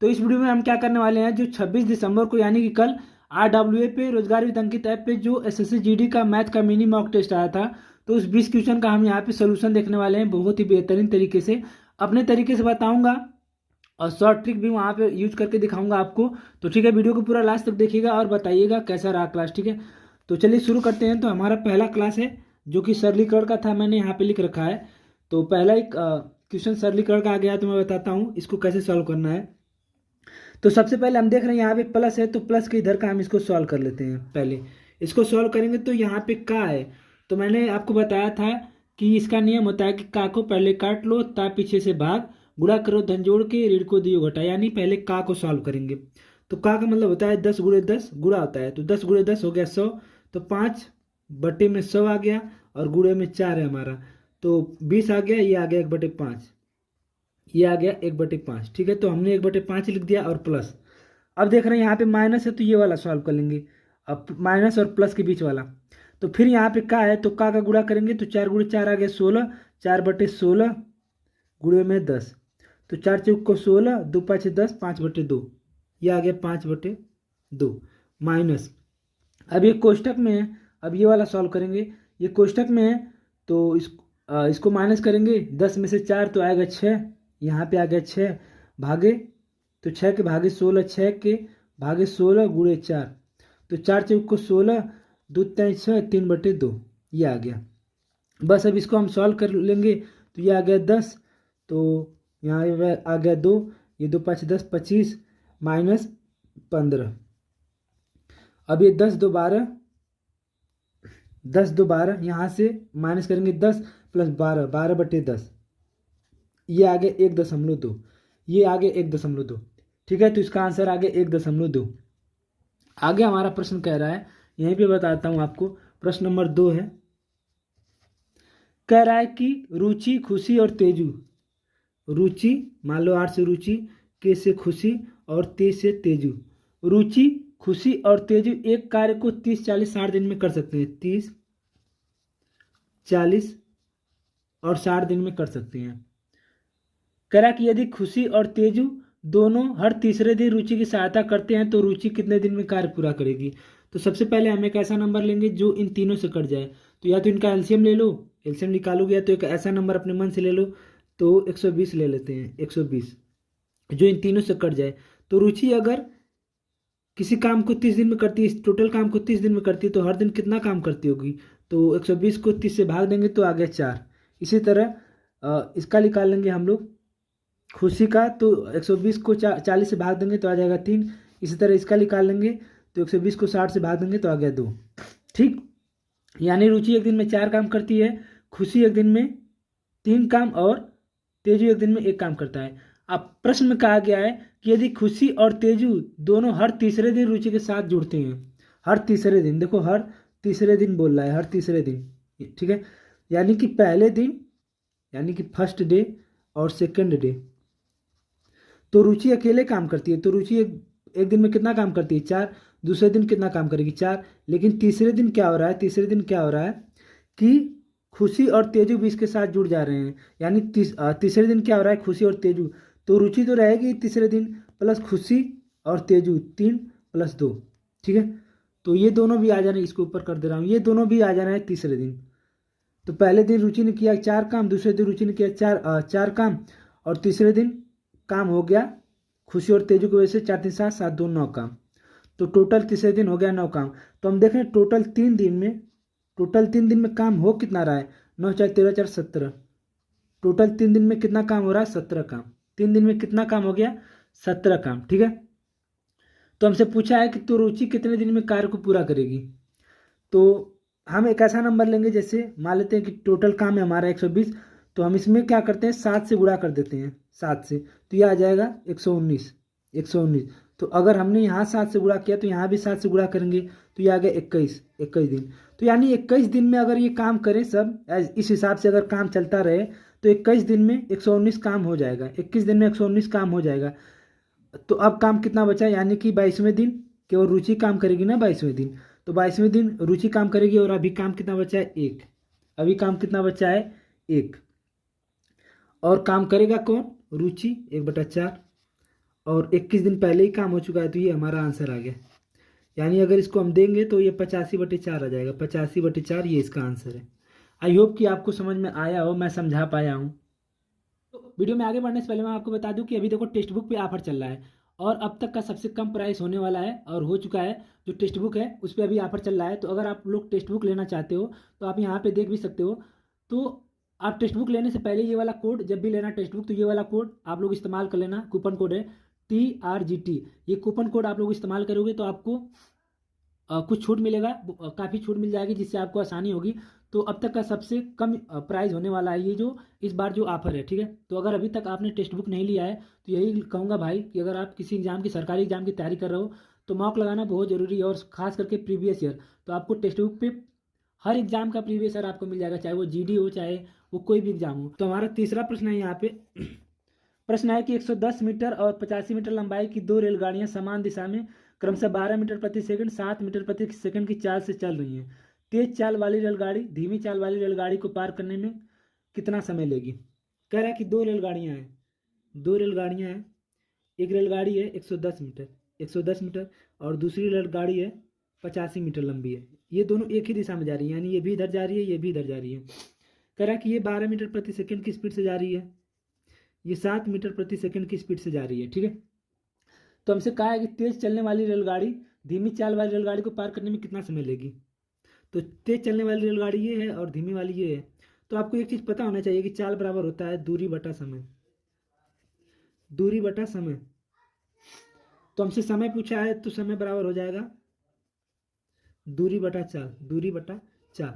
तो इस वीडियो में हम क्या करने वाले हैं, जो 26 दिसंबर को यानी कि कल RWA पे रोजगार विद अंकित ऐप पे जो SSC GD का मैथ का मिनी मॉक टेस्ट आया था, तो उस 20 क्वेश्चन का हम यहाँ पे सोल्यूशन देखने वाले हैं बहुत ही बेहतरीन तरीके से, अपने तरीके से बताऊंगा और शॉर्ट ट्रिक भी वहाँ पे यूज करके दिखाऊंगा आपको। तो ठीक है, वीडियो को पूरा लास्ट तक देखिएगा और बताइएगा कैसा रहा क्लास। ठीक है, तो चलिए शुरू करते हैं। तो हमारा पहला क्लास है जो कि सरलीकरण का था, मैंने यहाँ पे लिख रखा है। तो पहला एक क्वेश्चन सरलीकरण का आ गया, तो मैं बताता हूँ इसको कैसे सॉल्व करना है। तो सबसे पहले हम देख रहे हैं यहाँ पे प्लस है, तो प्लस के इधर का हम इसको सॉल्व कर लेते हैं। पहले इसको सॉल्व करेंगे तो यहाँ पे का है, तो मैंने आपको बताया था कि इसका नियम होता है कि का को पहले काट लो, ता पीछे से भाग, गुणा करो धन जोड़ के, ऋण को दियो घटा, यानी पहले का को सॉल्व करेंगे। तो का मतलब होता है 10 × 10 गुणा होता है, तो 10 × 10 हो गया 100, तो 5/100 आ गया, और गुणे में 4 है हमारा, तो 20 आ गया, ये आ गया 1/5, ये आ गया 1/5। ठीक है, तो हमने 1/5 लिख दिया और प्लस। अब देख रहे हैं यहाँ पे माइनस है, तो ये वाला सॉल्व कर लेंगे, अब माइनस और प्लस के बीच वाला। तो फिर यहाँ पे का है, तो का गुणा करेंगे, तो 4 × 4 आ गया 16, 4/16 गुणे में 10, तो 4 चौक को 16, 2×5 = 10, 5/2, ये आ गया 5/2 माइनस। अब ये कोष्टक में है, अब ये वाला सॉल्व करेंगे, ये कोष्टक में है, तो इसको माइनस करेंगे, 10 में से 4 तो आएगा 6, यहाँ पे आ गया 6 भागे, तो 6 के भागे 16, 6 के भागे 16 गुणे 4, तो 4 चौक को 16, 2×3 = 6, 3/2, ये आ गया। बस अब इसको हम सॉल्व कर लेंगे, तो ये आ गया 10, तो यहाँ आ गया 2, ये 2×5 = 10, 25 माइनस 15। अब ये 10×2 = 12, 10×2 = 12, यहाँ से माइनस करेंगे 10 + 12, 12/10, ये आगे 1.2, ये आगे 1.2। ठीक है, तो इसका आंसर आगे 1.2। आगे हमारा प्रश्न कह रहा है, यहीं पे बताता हूँ आपको, प्रश्न नंबर 2 है। कह रहा है कि रुचि, खुशी और तेजू, रुचि मान लो R से रुचि, K से खुशी और T से तेजू। रुचि, खुशी और तेजू एक कार्य को 30, 40, 60 दिन में कर सकते हैं। 30, 40 और 60 दिन में कर सकते हैं। कह रहा कि यदि खुशी और तेजू दोनों हर तीसरे दिन रुचि की सहायता करते हैं तो रुचि कितने दिन में कार्य पूरा करेगी। तो सबसे पहले हम एक ऐसा नंबर लेंगे जो इन तीनों से कट जाए, तो या तो इनका एलसीएम ले लो, एलसीएम निकालोगे, या तो एक ऐसा नंबर अपने मन से ले लो, तो 120 ले लेते हैं, 120 जो इन तीनों से कट जाए। तो रुचि अगर किसी काम को 30 दिन में करती है, टोटल काम को 30 दिन में करती है, तो हर दिन कितना काम करती होगी, तो 120 को 30 से भाग देंगे तो आ गया 4। इसी तरह इसका निकाल लेंगे हम लोग खुशी का, तो 120 को 40 से भाग देंगे तो आ जाएगा 3। इसी तरह इसका निकाल लेंगे, तो 120 को 60 से भाग देंगे तो आ गया 2। ठीक, यानी रुचि एक दिन में 4 काम करती है, खुशी एक दिन में 3 काम और तेजू एक दिन में 1 काम करता है। अब प्रश्न में कहा गया है कि यदि खुशी और तेजू दोनों हर तीसरे दिन रुचि के साथ जुड़ते हैं, हर तीसरे दिन, देखो हर तीसरे दिन बोल रहा है, हर तीसरे दिन, ठीक है, यानी कि पहले दिन, यानी कि फर्स्ट डे और सेकंड डे, तो रुचि अकेले काम करती है, तो रुचि एक दिन में कितना काम करती है, 4, दूसरे दिन कितना काम करेगी, 4। लेकिन तीसरे दिन क्या हो रहा है, तीसरे दिन क्या हो रहा है कि खुशी और तेजू भी इसके साथ जुड़ जा रहे हैं, यानी तीसरे दिन क्या हो रहा है, खुशी और तेजू, तो रुचि तो रहेगी तीसरे दिन प्लस खुशी और तेजू 3 + 2। ठीक है, तो ये दोनों भी आ जाना, इसको ऊपर कर दे रहा हूँ, ये दोनों भी आ जाना है तीसरे दिन। तो पहले दिन रुचि ने किया 4 काम, दूसरे दिन रुचि ने किया 4 काम, और तीसरे दिन काम हो गया खुशी और तेजू की वजह से 4 3 7 7 2 9 काम, तो टोटल तीसरे दिन हो गया 9 काम। तो हम देख रहे हैं टोटल 3 दिन में, टोटल 3 दिन में काम हो कितना रहा है, 9 4 13 4 17, टोटल 3 दिन में कितना काम हो रहा है, 17 काम। 3 दिन में कितना काम हो गया, 17 काम। ठीक है, तो हमसे पूछा है कि तो रुचि कितने दिन में कार्य को पूरा करेगी। तो हम एक ऐसा नंबर लेंगे, जैसे मान लेते हैं कि टोटल काम है हमारा 120, तो हम इसमें क्या करते हैं 7 से गुणा कर देते हैं, 7 से, तो ये आ जाएगा 119, 119। तो अगर हमने यहाँ 7 से गुणा किया तो यहाँ भी 7 से गुणा करेंगे, तो ये आ गया 21, 21 दिन। तो यानी 21 दिन में अगर ये काम करें सब इस हिसाब से अगर काम चलता रहे, तो 21 दिन में 119 काम हो जाएगा, 21 दिन में 119 काम हो जाएगा। तो अब काम कितना बचा, यानी कि 22वें दिन केवल रुचि काम करेगी ना, 22वें दिन, तो 22वें दिन रुचि काम करेगी, और अभी काम कितना बचा है, 1। अभी काम कितना बचा है, 1, और काम करेगा कौन, रुचि, 1/4। और 21 दिन पहले ही काम हो चुका है, तो ये हमारा आंसर आ गया। यानी अगर इसको हम देंगे तो ये 85/4 आ जाएगा, 85/4 ये इसका आंसर है। आई होप कि आपको समझ में आया हो, मैं समझा पाया हूँ। तो वीडियो में आगे बढ़ने से पहले मैं आपको बता दूं कि अभी देखो टेक्स्ट बुक पे ऑफर चल रहा है, और अब तक का सबसे कम प्राइस होने वाला है और हो चुका है। जो टेक्स्ट बुक है उस पर अभी ऑफर चल रहा है, तो अगर आप लोग टेक्स्ट बुक लेना चाहते हो तो आप यहाँ पे देख भी सकते हो। तो आप टेक्स्ट बुक लेने से पहले ये वाला कोड, जब भी लेना टेक्स्ट बुक तो ये वाला कोड आप लोग इस्तेमाल कर लेना। कूपन कोड है TRGT। ये कूपन कोड आप लोग इस्तेमाल करोगे तो आपको कुछ छूट मिलेगा, काफ़ी छूट मिल जाएगी, जिससे आपको आसानी होगी। तो अब तक का सबसे कम प्राइस होने वाला है ये जो इस बार जो ऑफर है, ठीक है। तो अगर अभी तक आपने टेक्स्ट बुक नहीं लिया है तो यही कहूँगा भाई कि अगर आप किसी एग्जाम की, सरकारी एग्जाम की तैयारी कर रहे हो तो मॉक लगाना बहुत ज़रूरी है, और खास करके प्रीवियस ईयर। तो आपको टेक्स्ट बुक पे हर एग्जाम का प्रीवियस ईयर आपको मिल जाएगा, चाहे वो GD हो चाहे वो कोई भी एग्जाम हो। तो हमारा तीसरा प्रश्न है यहाँ पे। प्रश्न है कि 110 मीटर और 85 मीटर लंबाई की दो रेलगाड़ियां समान दिशा में क्रमशः 12 मीटर प्रति सेकंड, 7 मीटर प्रति सेकंड की चाल से चल रही हैं। तेज चाल वाली रेलगाड़ी धीमी चाल वाली रेलगाड़ी को पार करने में कितना समय लेगी? कह रहा है कि दो रेलगाड़ियां हैं। एक रेलगाड़ी है 110 मीटर और दूसरी रेलगाड़ी है 85 मीटर लंबी है। ये दोनों एक ही दिशा में जा रही है, यानी ये भी इधर जा रही है, ये भी इधर जा रही है। कह रहा है कि ये 12 मीटर प्रति सेकंड की स्पीड से जा रही है, ये 7 मीटर प्रति सेकंड की स्पीड से जा रही है, ठीक है। तो हमसे कहा है कि तेज चलने वाली रेलगाड़ी धीमी चाल वाली रेलगाड़ी को पार करने में कितना समय लेगी। तो तेज चलने वाली रेलगाड़ी ये है और धीमी वाली ये है। तो आपको एक चीज़ पता होना चाहिए कि चाल बराबर होता है दूरी बटा समय। दूरी बटा समय। तो हमसे समय पूछा है तो समय बराबर हो जाएगा दूरी बटा चाल, दूरी बटा चाल,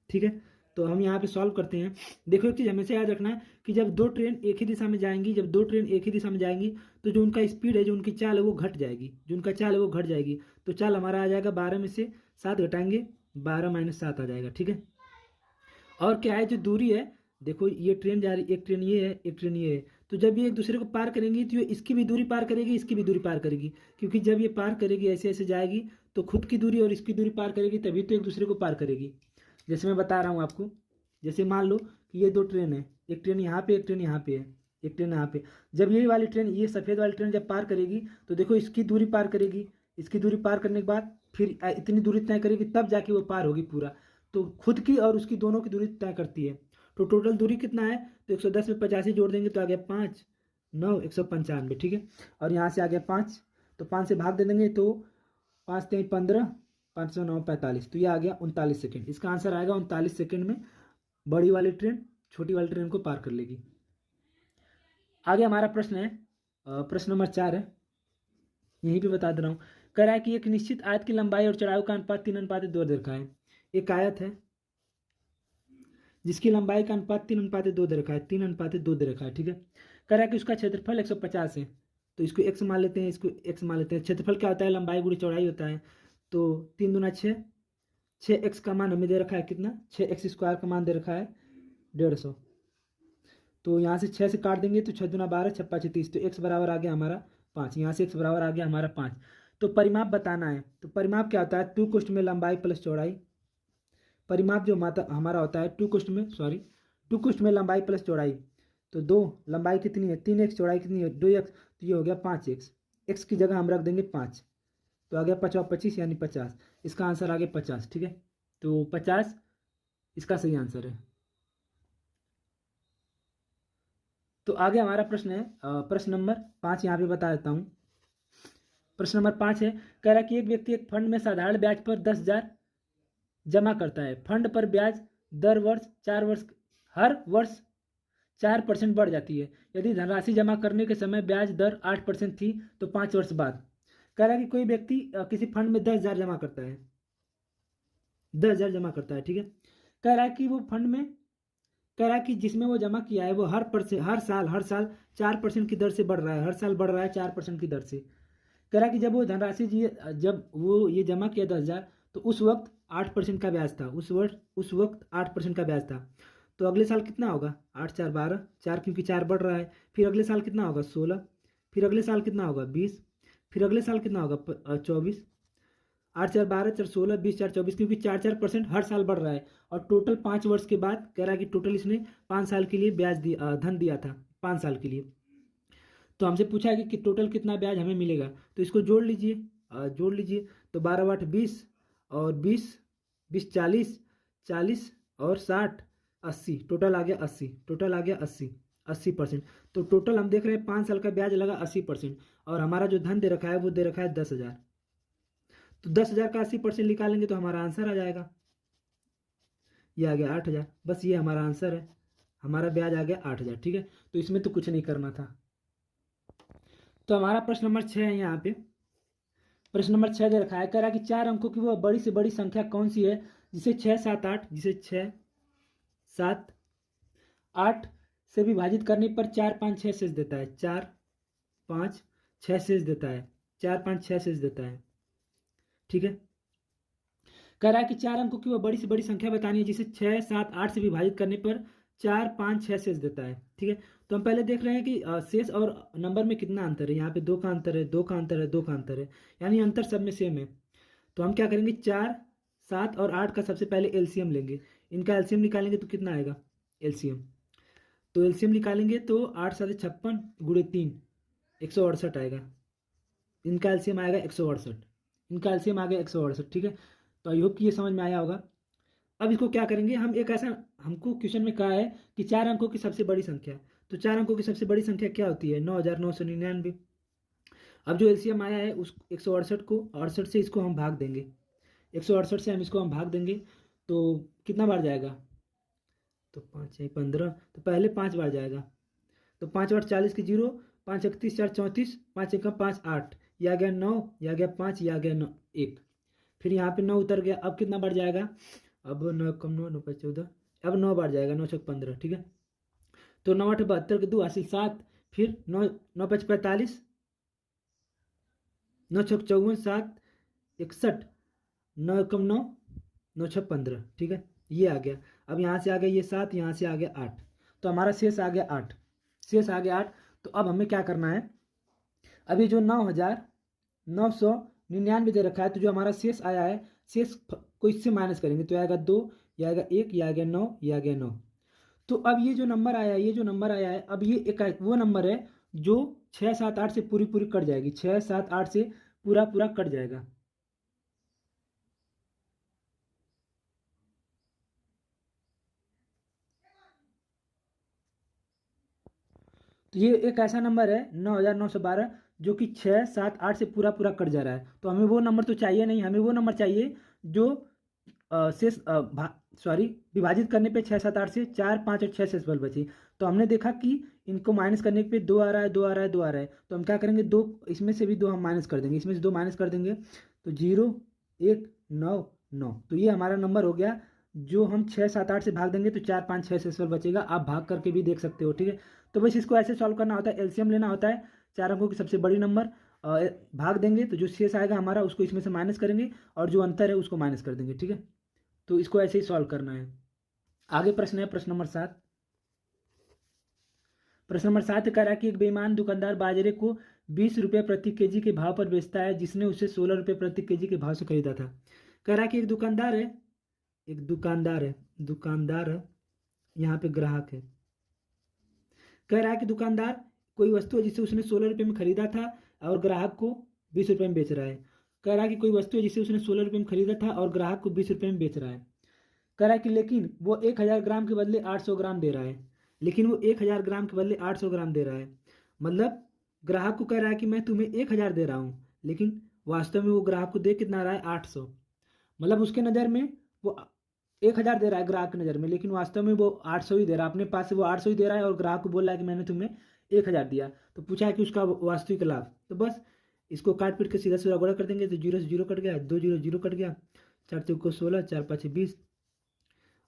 ठीक है। तो हम यहाँ पे सॉल्व करते हैं। देखो एक चीज़ हमेशा याद रखना है कि जब दो ट्रेन एक ही दिशा में जाएंगी, तो जो उनका स्पीड है, जो उनकी चाल है वो घट जाएगी, तो चाल हमारा आ जाएगा 12 में से 7 घटाएंगे 12 - 7 आ जाएगा, ठीक है। और क्या है, जो दूरी है, देखो ये ट्रेन जा रही, एक ट्रेन ये है, एक ट्रेन ये है। तो जब ये एक दूसरे को पार करेंगी तो ये इसकी भी दूरी पार करेगी, इसकी भी दूरी पार करेगी, क्योंकि जब ये पार करेगी ऐसे ऐसे जाएगी तो खुद की दूरी और इसकी दूरी पार करेगी, तभी तो एक दूसरे को पार करेगी। जैसे मैं बता रहा हूँ आपको, जैसे मान लो कि ये दो ट्रेन है, एक ट्रेन यहाँ पे, एक ट्रेन यहाँ पे है, एक ट्रेन यहाँ पे। जब ये वाली ट्रेन, ये सफ़ेद वाली ट्रेन जब पार करेगी तो देखो इसकी दूरी पार करेगी, इसकी दूरी पार करने के बाद फिर इतनी दूरी तय करेगी, तब जाके वो पार होगी पूरा। तो खुद की और उसकी दोनों की दूरी तय करती है। तो टोटल दूरी कितना है, तो 110 में 85 जोड़ देंगे तो आ गया 5 9 195, ठीक है। और यहाँ से आ गया 5, तो 5 से भाग दे देंगे तो 5 3 15, 5 सौ 9 45, तो ये आ गया 39 सेकेंड। इसका आंसर आएगा 39 सेकेंड में बड़ी वाली ट्रेन छोटी वाली ट्रेन को पार कर लेगी। आगे हमारा प्रश्न है, प्रश्न नंबर 4 है, यहीं पे बता दे रहा हूँ। कह रहा है कि एक निश्चित आयत की लंबाई और चौड़ाई का अनुपात 3:2 दे रखा है। एक आयत है जिसकी लंबाई का अनुपात 3:2 दे रखा है, 3:2 दे रखा है, ठीक है। कह रहा है कि उसका क्षेत्रफल 150 है, तो इसको x मान लेते हैं, इसको x मान लेते हैं। क्षेत्रफल क्या होता है, लंबाई गुणी चौड़ाई होता है। तो 3 दूना 6, 6x का मान हमें दे रखा है कितना, 6x² का मान दे रखा है 150। तो यहाँ से 6 से काट देंगे तो 6 दूना 12, 6 5 30, तो x बराबर आ गया हमारा 5। यहाँ से x बराबर आ गया हमारा 5। तो परिमाप बताना है, तो परिमाप क्या होता है, 2 कोष्ठ में लंबाई प्लस चौड़ाई। परिमाप जो हमारा होता है 2 कोष्ठ में लंबाई प्लस चौड़ाई। तो 2 लंबाई कितनी है 3x, चौड़ाई कितनी है 2x, तो ये हो गया 5x। x की जगह हम रख देंगे 5, तो आ गया 5 और 25 यानी 50। इसका आंसर आ गया 50, ठीक है। तो 50 इसका सही आंसर है। तो आगे हमारा प्रश्न है, प्रश्न नंबर 5 यहाँ पे बता देता हूँ। प्रश्न नंबर 5 है, कह रहा है कि एक व्यक्ति एक फंड में साधारण ब्याज पर 10,000 जमा करता है। फंड पर ब्याज दर हर वर्ष 4% बढ़ जाती है। यदि धनराशि जमा करने के समय ब्याज दर 8% थी तो 5 वर्ष बाद। कह रहा है कि कोई व्यक्ति किसी फंड में 10,000 जमा करता है, 10,000 जमा करता है, ठीक है। कह रहा है कि वो फंड में, कह रहा है कि जिसमें वो जमा किया है वो हर साल 4% की दर से बढ़ रहा है, हर साल बढ़ रहा है 4% की दर से। कह रहा है कि जब वो धनराशि जब वो ये जमा किया 10,000 तो उस वक्त 8% का ब्याज था, उस वक्त 8% का ब्याज था। तो अगले साल कितना होगा, 8 4 12, 4 क्योंकि 4 बढ़ रहा है। फिर अगले साल कितना होगा 16, फिर अगले साल कितना होगा 20, फिर अगले साल कितना होगा 24। 8 4 12 4 16 20 4 24, क्योंकि 4% हर साल बढ़ रहा है। और टोटल 5 वर्ष के बाद कह रहा है कि टोटल इसने 5 साल के लिए ब्याज दिया, धन दिया था 5 साल के लिए। तो हमसे पूछा है कि टोटल कितना ब्याज हमें मिलेगा, तो इसको जोड़ लीजिए, जोड़ लीजिए। तो 12 × 8 = 20, और 20 × 20 = 40, 40 और 60 = 80, टोटल आ गया 80, टोटल आ गया 80, 80%। तो टोटल हम देख रहे हैं 5 साल का ब्याज लगा 80%, और हमारा जो धन दे रखा है वो दे रखा है 10,000। तो 10,000 का 80% निकालेंगे तो हमारा आंसर आ जाएगा, ये आ गया 8,000। बस ये हमारा आंसर है, हमारा ब्याज आ गया 8,000। ठीक है, तो इसमें तो कुछ नहीं करना था। तो हमारा प्रश्न नंबर 6 है यहाँ पे। प्रश्न नंबर 6 दे रखा है, कह रहा है कि 4 अंकों की वह बड़ी से बड़ी संख्या कौन सी है जिसे 6, 7, 8 जिसे 6, 7, 8 से विभाजित करने पर 4, 5, 6 शेष देता है। 4, 5, 6 शेष देता है। 4, 5, 6 शेष देता है। ठीक है, कह रहा है कि 4 अंकों की वह बड़ी से बड़ी संख्या बतानी है जिसे 6, 7, 8 से विभाजित करने पर 4, 5, 6 शेष देता है। ठीक है, तो हम पहले देख रहे हैं कि शेष और नंबर में कितना अंतर है। यहाँ पे 2 का अंतर है, 2 का अंतर है, 2 का अंतर है, यानी अंतर सब में सेम है। तो हम क्या करेंगे, 4, 7 और 8 का सबसे पहले एलसीएम लेंगे। इनका एलसीएम निकालेंगे तो कितना आएगा एलसीएम। तो एलसीएम निकालेंगे तो 8, 7, 56 × 3 168 आएगा। इनका एलसीएम आएगा 168, इनका एलसीएम आ गया 168। ठीक है, तो आई होप कि ये समझ में आया होगा। अब इसको क्या करेंगे, हम एक ऐसा, हमको क्वेश्चन में कहा है कि 4 अंकों की सबसे बड़ी संख्या, तो 4 अंकों की सबसे बड़ी संख्या क्या होती है, 9,999। अब जो एलसीएम आया है उस 168 को, 68 से इसको हम भाग देंगे, 168 से हम इसको हम भाग देंगे, तो कितना बार जाएगा, तो 5 6 15, तो पहले 5 बार जाएगा। तो 5 8 40 की 0, 5 31 4 34, 5 1 5 8, यह आ गया 9, यह आ गया 5, यह आ गया 9 1। फिर यहाँ पे 9 उतर गया। अब कितना बार जाएगा, अब 9 कम 9 9 5 14, अब 9 बार जाएगा, 9 6 15। ठीक है, तो 9 8 72 के 2 हासिल 7, फिर 9 9 5 45, 9 6 54 7 61, 9 कम 9 9 6 15। ठीक है, ये आ गया। अब यहाँ से आ गया ये 7, यहाँ से आ गया 8, तो हमारा शेष आ गया 8, शेष आ गया 8। तो अब हमें क्या करना है, अभी जो 9,999 दे रखा है, तो जो हमारा शेष आया है, शेष को इससे माइनस करेंगे तो आएगा 2, यह आएगा 1, यह आ गया 9, यह आ गया 9। तो अब ये जो नंबर आया है, ये जो नंबर आया है, अब ये एक वो नंबर है जो 6, 7, 8 से पूरी पूरी कट जाएगी, 6, 7, 8 से पूरा पूरा कट जाएगा। तो ये एक ऐसा नंबर है 9,912 जो कि 6, 7, 8 से पूरा पूरा कट जा रहा है। तो हमें वो नंबर तो चाहिए नहीं, हमें वो नंबर चाहिए जो शेष सॉरी विभाजित करने पे 6, 7, 8 से 4, 5 और 6 शेषफल बचे। तो हमने देखा कि इनको माइनस करने पे 2 आ रहा है, 2 आ रहा है, 2 आ रहा है, तो हम क्या करेंगे, 2 इसमें से भी 2 हम माइनस कर देंगे, इसमें से 2 माइनस कर देंगे, तो 0 1 9 9। तो ये हमारा नंबर हो गया जो हम 6, 7, 8 से भाग देंगे तो 4, 5, 6 शेषफल बचेगा। आप भाग करके भी देख सकते हो। ठीक है, तो बस इसको ऐसे सॉल्व करना होता है, एलसीएम लेना होता है 4 अंकों की सबसे बड़ी नंबर, भाग देंगे तो जो शेष आएगा हमारा उसको इसमें से माइनस करेंगे, और जो अंतर है उसको माइनस कर देंगे। ठीक है, तो इसको ऐसे ही सॉल्व करना है। आगे प्रश्न है प्रश्न नंबर 7। प्रश्न नंबर 7 कह रहा है कि एक बेईमान दुकानदार बाजरे को 20 रुपये प्रति केजी के भाव पर बेचता है जिसने उसे 16 रुपये प्रति केजी के भाव से खरीदा था। कह रहा है कि एक दुकानदार है, एक दुकानदार है, यहाँ पे ग्राहक है। कह रहा है कि दुकानदार कोई वस्तु है जिसे उसने 16 रुपये में खरीदा था और ग्राहक को 20 रुपये में बेच रहा है। कह रहा है कि कोई वस्तु है जिसे उसने 16 रुपये में खरीदा था और ग्राहक को 20 रुपये में बेच रहा है। कह रहा है कि लेकिन वो 1,000 ग्राम के बदले 800 ग्राम दे रहा है, लेकिन वो 1,000 ग्राम के बदले 800 ग्राम दे रहा है। मतलब ग्राहक को कह रहा है कि मैं तुम्हें 1,000 दे रहा हूँ, लेकिन वास्तव में वो ग्राहक को दे कितना रहा है, 800। मतलब उसके नज़र में वो 1,000 दे रहा है ग्राहक की नज़र में, लेकिन वास्तव में वो 800 ही दे रहा है, अपने पास से वो 800 ही दे रहा है, और ग्राहक को बोल रहा है कि मैंने तुम्हें 1,000 दिया। तो पूछा है कि उसका वास्तविक लाभ। तो बस इसको काट पीट के सीधा सीधा गुणा कर देंगे, तो 0 से 0 कट गया, 2 0 0 कट गया, 4 चौक को 16, 4 5 20,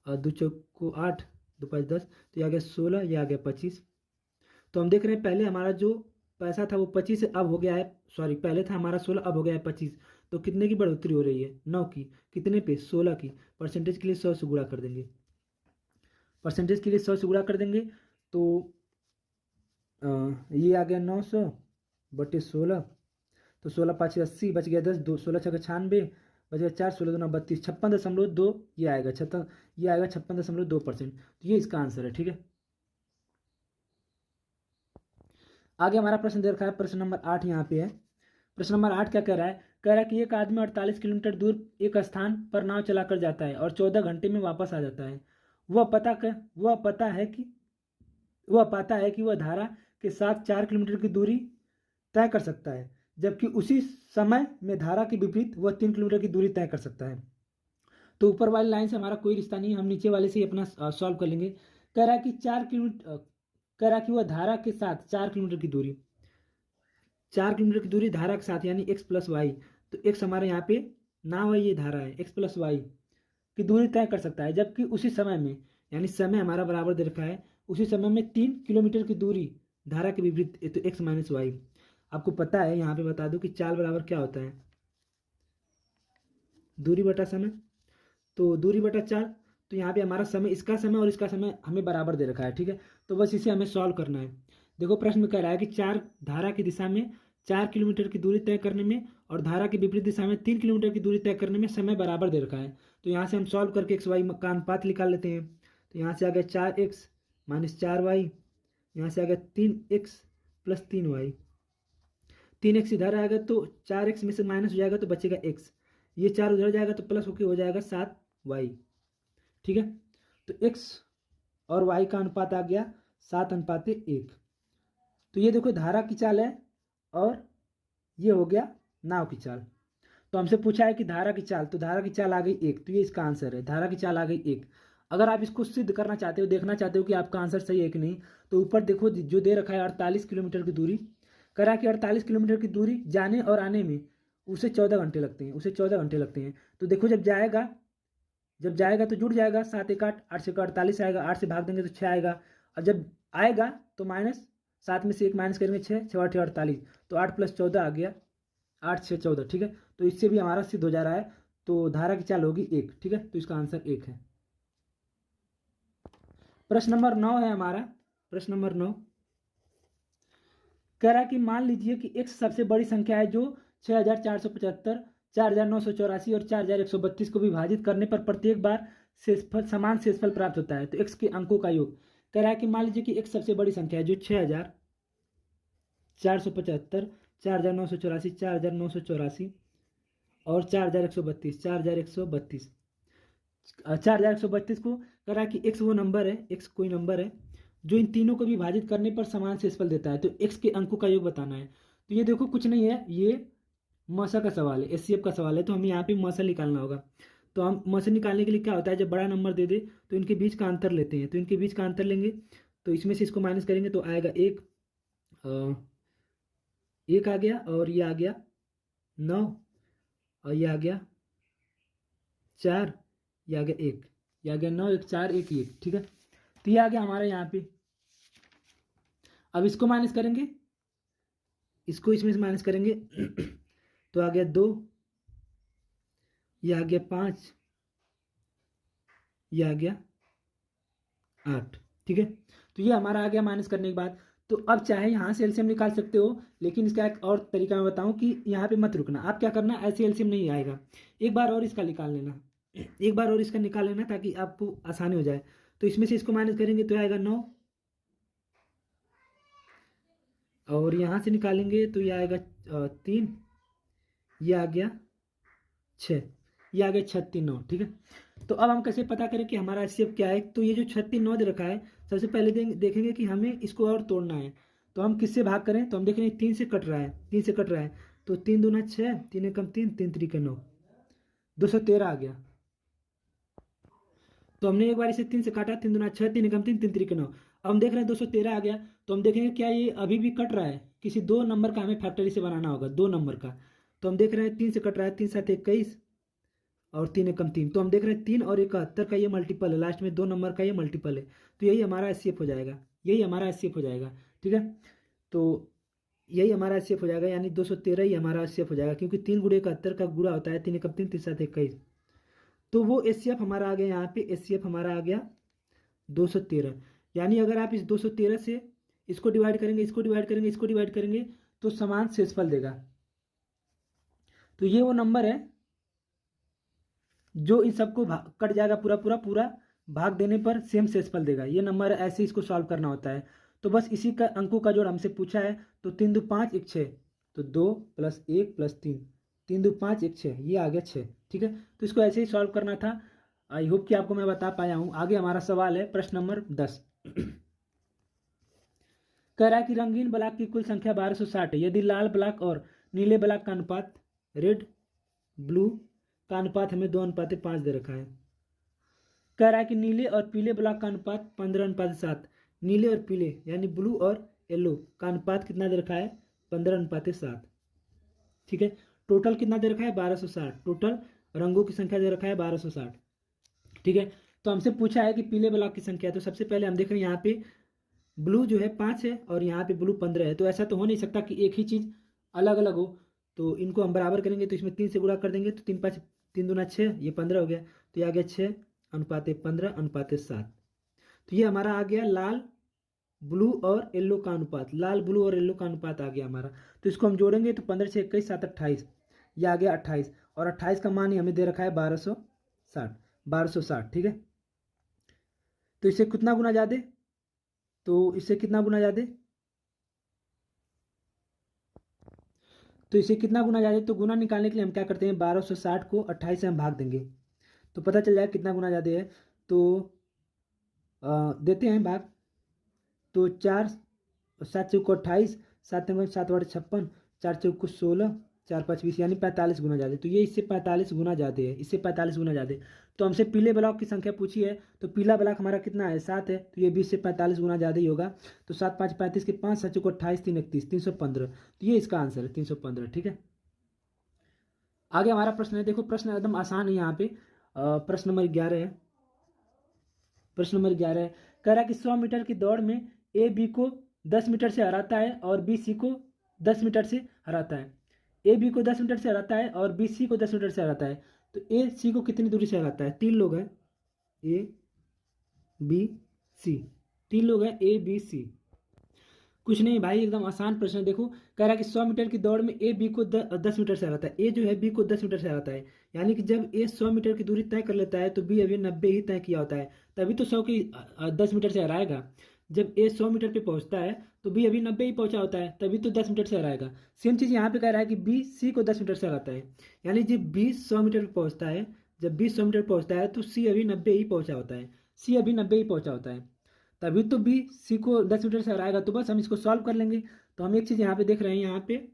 और 2 चौक को 8, 2 5 10, तो ये आ गया 16, ये आ गया 25। तो हम देख रहे हैं पहले हमारा जो पैसा था वो 25 अब हो गया है, सॉरी पहले था हमारा 16 अब हो गया है 25। तो कितने की बढ़ोतरी हो रही है, 9 की, कितने पे, 16 की। परसेंटेज के लिए 100 से गुणा कर देंगे, परसेंटेज के लिए 100 से गुणा कर देंगे, तो ये आ गया 900 बटे 16, तो 16 5 80, बच गया 10, 2 16 6 96, बच गया 4, 16 2 9 32, 56.2 ये आएगा, 56, ये आएगा 56.2%। तो ये इसका आंसर है। ठीक है, आगे हमारा प्रश्न दे रखा है, प्रश्न नंबर 8 यहाँ पे है। प्रश्न नंबर 8 क्या कह रहा है? कह रहा है कि एक आदमी 48 किलोमीटर दूर एक स्थान पर नाव चलाकर जाता है और 14 घंटे में वापस आ जाता है। वह पाता है कि वह धारा के साथ 4 किलोमीटर की दूरी तय कर सकता है, जबकि उसी समय में धारा के विपरीत वह 3 किलोमीटर की दूरी तय कर सकता है। तो ऊपर वाली लाइन से हमारा कोई रिश्ता नहीं, हम नीचे वाले से ही अपना सॉल्व कर लेंगे। कह रहा है कि 4 किलोमीटर, कह रहा है कि वह धारा के साथ 4 किलोमीटर की दूरी, 4 किलोमीटर की दूरी धारा के साथ यानी x प्लस वाई, तो x हमारे यहाँ पे नाव है, ये धारा है, x प्लस वाई की दूरी तय कर सकता है, जबकि उसी समय में, यानी समय हमारा बराबर दे रखा है, उसी समय में 3 किलोमीटर की दूरी धारा के विपरीत, तो x माइनस वाई। आपको पता है, यहाँ पे बता दूं कि चाल बराबर क्या होता है, दूरी बटा समय। तो दूरी बटा चाल, तो यहाँ पे हमारा समय, इसका समय और इसका समय हमें बराबर दे रखा है, ठीक है। तो बस इसे हमें सॉल्व करना है। देखो प्रश्न में कह रहा है कि धारा की दिशा में 4 किलोमीटर की दूरी तय करने में और धारा की विपरीत दिशा में 3 किलोमीटर की दूरी तय करने में समय बराबर दे रखा है। तो यहाँ से हम सॉल्व करके एक्स वाई का अनुपात निकाल लेते हैं। तो यहाँ से आ गया 4x माइनस 4y, यहाँ से आ गया 3x प्लस 3y। 3x इधर आएगा तो 4x में से माइनस हो जाएगा तो बचेगा x, ये 4 उधर जाएगा तो प्लस होके हो जाएगा 7y, ठीक है। तो x और y का अनुपात आ गया 7:1। तो ये देखो धारा की चाल है और ये हो गया नाव की चाल। तो हमसे पूछा है कि धारा की चाल, तो धारा की चाल आ गई 1, तो ये इसका आंसर है, धारा की चाल आ गई 1। अगर आप इसको सिद्ध करना चाहते हो, देखना चाहते हो कि आपका आंसर सही है कि नहीं, तो ऊपर देखो जो दे रखा है 48 किलोमीटर की दूरी, करा कि 48 किलोमीटर की दूरी जाने और आने में उसे 14 घंटे लगते हैं, उसे 14 घंटे लगते हैं। तो देखो जब जाएगा तो जुड़ जाएगा, 7 1 8, 8 से 48 आएगा, 8 से भाग देंगे तो 6 आएगा, और जब आएगा तो माइनस 7 में से 1 माइनस करेंगे, 6 6 8 48, तो 8 प्लस 14 आ गया, 8 6 14, ठीक है। तो इससे भी हमारा सिद्ध हो जा रहा है, तो धारा की चाल होगी 1, ठीक है। तो इसका आंसर 1 है। प्रश्न नंबर 9 है हमारा, प्रश्न नंबर 9 कह रहा है कि मान लीजिए कि x सबसे बड़ी संख्या है जो 6475, 4984 और 4132 को विभाजित करने पर प्रत्येक बार शेषफल, समान शेषफल प्राप्त होता है। तो x के अंकों का योग। कह रहा है कि मान लीजिए कि x सबसे बड़ी संख्या है जो 6475, 4984, 4984 और 4132, 4132, 4132 को कह रहा है कि x वो नंबर है, x कोई नंबर है जो इन तीनों को विभाजित करने पर समान शेषफल देता है। तो x के अंकों का योग बताना है। तो ये देखो कुछ नहीं है, ये मसा का सवाल है, एचसीएफ का सवाल है, तो हमें यहाँ पे मसा निकालना होगा। तो हम मसा निकालने के लिए क्या होता है, जब बड़ा नंबर दे दे तो इनके बीच का अंतर लेते हैं, तो इनके बीच का अंतर लेंगे, तो इसमें से इसको माइनस करेंगे तो आएगा 1, 1 आ गया, और ये आ गया 9, और ये आ गया 4, ये आ गया 1, ये आ गया 9 1 4 1 1, ठीक है। तो ये आ गया हमारे यहाँ पे। अब इसको माइनस करेंगे, इसको इसमें से माइनस करेंगे तो आ गया 2, ये आ गया 5, ये आ गया 8, ठीक है। तो ये हमारा आ गया माइनस करने के बाद। तो अब चाहे यहाँ से एलसीएम निकाल सकते हो, लेकिन इसका एक और तरीका मैं बताऊं कि यहाँ पे मत रुकना, आप क्या करना, ऐसे एलसीएम नहीं आएगा, एक बार और इसका निकाल लेना, एक बार और इसका निकाल लेना ताकि आपको आसानी हो जाए। तो इसमें से इसको माइनस करेंगे तो आएगा 9, और यहाँ से निकालेंगे तो ये आएगा 3, ये आ गया 6, ये आ गया 36 9, ठीक है। तो अब हम कैसे पता करें कि हमारा एचसीएफ क्या है। तो ये जो 36 9 दे रखा है, सबसे पहले देखेंगे कि हमें इसको और तोड़ना है, तो हम किससे भाग करें, तो हम देखेंगे 3 से कट रहा है, 3 से कट रहा है, तो 3 दूना 6, 3 एकम 3, 3 3 9, 213 आ गया। तो हमने एक बार इसे 3 से काटा, 3 दूना 6, 3 एकम 3, 3 3 9, अब हम देख रहे हैं 213 आ गया। तो हम देखेंगे क्या ये अभी भी कट रहा है, किसी दो नंबर का हमें फैक्टरी से बनाना होगा, दो नंबर का। तो हम देख रहे हैं 3 से कट रहा है, 3 7 21 और 3 एकम 3, तो हम देख रहे हैं 3 और 71 का ये मल्टीपल है, लास्ट में दो नंबर का ये मल्टीपल है, तो यही हमारा एचसीएफ हो जाएगा, यही हमारा एचसीएफ हो जाएगा, ठीक है। तो यही हमारा एचसीएफ हो जाएगा, यानी 213 ही हमारा एचसीएफ हो जाएगा, क्योंकि 3 गुणे 71 का गुणा होता है 3 एकम 3, 3 7 21, तो वो एचसीएफ हमारा आ गया, यहाँ पे एचसीएफ हमारा आ गया 213। यानी अगर आप इस 213 से इसको डिवाइड करेंगे, इसको डिवाइड करेंगे, इसको डिवाइड करेंगे, तो समान शेषफल देगा। तो ये वो नंबर है जो इन सबको कट जाएगा, पूरा पूरा पूरा भाग देने पर सेम शेषफल देगा, ये नंबर ऐसे इसको सॉल्व करना होता है। तो बस इसी का अंकों का जोड़ हमसे पूछा है। तो 3 2 5 1 6, तो 2 + 1 + 3, 3 2 5 1 6, ये आ गया 6। ठीक है, तो इसको ऐसे ही सॉल्व करना था। आई होप कि आपको मैं बता पाया हूँ। आगे हमारा सवाल है प्रश्न नंबर 10। कह रहा है कि रंगीन ब्लॉक की कुल संख्या 1260 है यदि लाल ब्लॉक और नीले ब्लॉक का अनुपात, रेड ब्लू का अनुपात हमें 2:5 दे रखा है। कह रहा है कि नीले और पीले ब्लॉक का अनुपात 15:7, नीले और पीले यानी ब्लू और येलो का अनुपात कितना दे रखा है, 15:7। ठीक है, टोटल कितना दे रखा है, 1260। टोटल रंगों की संख्या दे रखा है 1260। ठीक है, तो हमसे पूछा है कि पीले ब्लॉक की संख्या। तो सबसे पहले हम देख रहे हैं यहाँ पे ब्लू जो है 5 है और यहाँ पे ब्लू 15 है। तो ऐसा तो हो नहीं सकता कि एक ही चीज़ अलग अलग हो। तो इनको हम बराबर करेंगे, तो इसमें 3 से गुणा कर देंगे, तो 3 5 3 दूना 6, ये 15 हो गया। तो ये आ गया 6:15:7। तो ये हमारा आ गया लाल ब्लू और येलो का अनुपात, लाल ब्लू और येलो का अनुपात आ गया हमारा। तो इसको हम जोड़ेंगे तो 15 से 21 7 28, ये आ गया 28। और 28 का मान ही हमें दे रखा है 1260। ठीक है, तो इससे कितना गुना ज़्यादा, तो इससे कितना गुना ज़्यादा, तो इसे कितना गुना ज़्यादा, तो गुना निकालने के लिए हम क्या करते हैं, 1260 को 28 से हम भाग देंगे तो पता चल जाएगा कितना गुना ज़्यादा है। तो देते हैं भाग। तो 4 7 चौको 28, 7 7 8 56, 4 चौको 16, 4 5 20 यानी 45 गुना ज़्यादा। तो ये इससे 45 गुना ज़्यादा है, इससे 45 गुना ज़्यादा है। तो हमसे पीले ब्लॉक की संख्या पूछी है, तो पीला ब्लॉक हमारा कितना है, 7 है। तो ये 20 से 45 गुना ज़्यादा ही होगा। तो 7 5 35 के 5, 7 चौको 28, 3 31, 315। तो ये इसका आंसर है 315। ठीक है, आगे हमारा प्रश्न है, देखो प्रश्न एकदम आसान है यहाँ पे। प्रश्न नंबर 11 है। प्रश्न नंबर 11 है, कह रहा है कि 100 मीटर की दौड़ में ए बी को 10 मीटर से हराता है और बी सी को 10 मीटर से हराता है। ए बी को 10 मीटर से हराता है और बी सी को 10 मीटर से हराता है। तो ए सी को कितनी दूरी से हराता है, 3 लोग हैं, ए बी सी, 3 लोग हैं ए बी सी। कुछ नहीं भाई, एकदम आसान प्रश्न है। देखो कह रहा है कि 100 मीटर की दौड़ में ए बी को 10 मीटर से हराता है। ए जो है बी को 10 मीटर से हराता है, यानी कि जब ए 100 मीटर की दूरी तय कर लेता है तो बी अभी 90 ही तय किया होता है, तभी तो 100 की 10 मीटर से हराएगा। जब ए 100 मीटर पे पहुंचता है तो बी अभी 90 ही पहुंचा होता है, तभी तो 10 मीटर से हराएगा। सेम चीज़ यहाँ पे कह रहा है कि बी सी को 10 मीटर से हराता है, यानी जब बी 100 मीटर पे पहुंचता है, जब बी 100 मीटर पहुंचता है तो सी अभी 90 ही पहुंचा होता है, सी अभी 90 ही पहुंचा होता है, तभी तो बी सी को 10 मीटर से हराएगा। तो बस हम इसको सॉल्व कर लेंगे। तो हम एक चीज़ यहाँ पे देख रहे हैं, यहाँ पे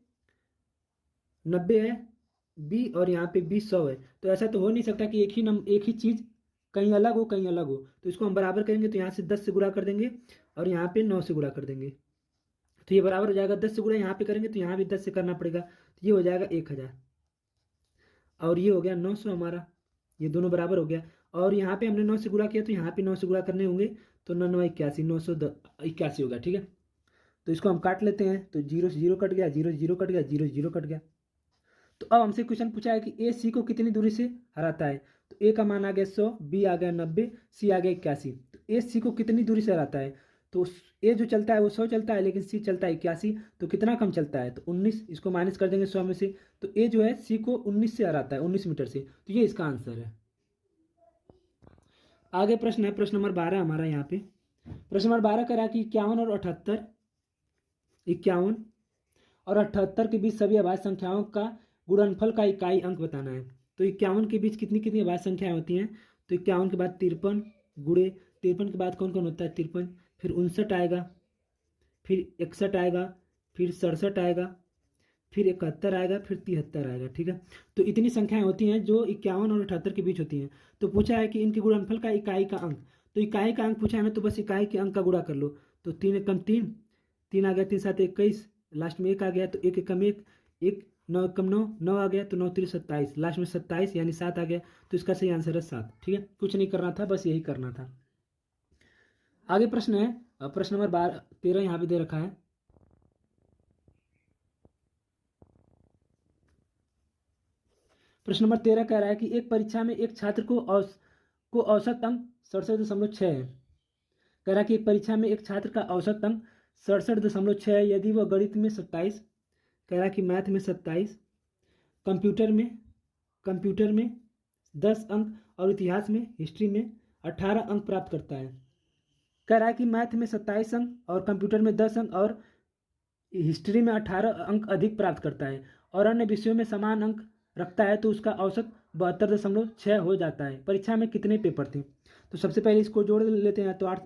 90 है बी और यहाँ पे बी 100 है। तो ऐसा तो हो नहीं सकता कि एक ही चीज़ कहीं अलग हो कहीं अलग हो। तो इसको हम बराबर करेंगे, तो यहाँ से 10 से गुणा कर देंगे और यहाँ पे 9 से गुणा कर देंगे, तो ये बराबर हो जाएगा। 10 से गुणा यहाँ पे करेंगे तो यहाँ भी 10 से करना पड़ेगा, तो ये हो जाएगा 1000 और ये हो गया 900 हमारा, ये दोनों बराबर हो गया। और यहाँ पे हमने 9 से गुणा किया तो यहाँ पे 9 से गुणा करने होंगे, तो 9 9 81, 981 होगा। ठीक है, तो इसको हम काट लेते हैं, तो 0 से 0 कट गया, 0 से 0 कट गया, 0 से 0 कट गया। तो अब हमसे क्वेश्चन पूछा है कि ए सी को कितनी दूरी से हराता है। तो ए का मान आ गया 100, बी आ गया 90, सी आ गया 81। तो ए सी को कितनी दूरी से हराता है, तो ए जो चलता है वो 100 चलता है, लेकिन सी चलता है 81, तो कितना कम चलता है, तो 19। इसको माइनस कर देंगे 100 में से, तो ए जो है सी को 19 से हराता है, 19 मीटर से। तो ये इसका आंसर है। आगे प्रश्न है प्रश्न नंबर 12 हमारा यहाँ पे। प्रश्न नंबर 12 कह रहा है कि 51 और 78, 51 और 78 के बीच सभी अभाज्य संख्याओं का गुणनफल का इकाई अंक बताना है। तो 51 के बीच कितनी कितनी अभाज्य संख्याएं होती हैं, तो 51 के बाद 53 गुणे 53 के बाद कौन कौन होता है, 53, फिर 59 आएगा, फिर 61 आएगा, फिर 67 आएगा, फिर 71 आएगा, फिर 73 आएगा। ठीक है, तो इतनी संख्याएं होती हैं जो 51 और 78 के बीच होती हैं। तो पूछा है कि इनके गुणनफल का इकाई का अंक। तो इकाई का अंक पूछा है ना, तो बस इकाई के अंक का गुणा कर लो। तो 3 एकम 3, 3 आ गया, 3 7 21, लास्ट में 1 आ गया, तो 1 एकम 1, 1 9 एकम 9, 9 आ गया, तो 9 3 27, लास्ट में 27 यानी 7 आ गया। तो इसका सही आंसर है 7। ठीक है, कुछ नहीं करना था, बस यही करना था। आगे प्रश्न है प्रश्न नंबर 13 यहाँ पे दे रखा है। प्रश्न नंबर 13 कह रहा है कि एक परीक्षा में एक छात्र को औसत अंक 67.6 है। कह रहा है कि एक परीक्षा में एक छात्र का औसत अंक 67.6 है यदि वह गणित में 27, कह रहा है कि मैथ में 27, कंप्यूटर में 10 अंक और इतिहास में हिस्ट्री में 18 अंक प्राप्त करता है। कह रहा है कि मैथ में 27 अंक और कंप्यूटर में 10 अंक और हिस्ट्री में 18 अंक अधिक प्राप्त करता है और अन्य विषयों में समान अंक रखता है तो उसका औसत 72.6 हो जाता है। परीक्षा में कितने पेपर थे? तो सबसे पहले इसको जोड़ लेते हैं। तो 8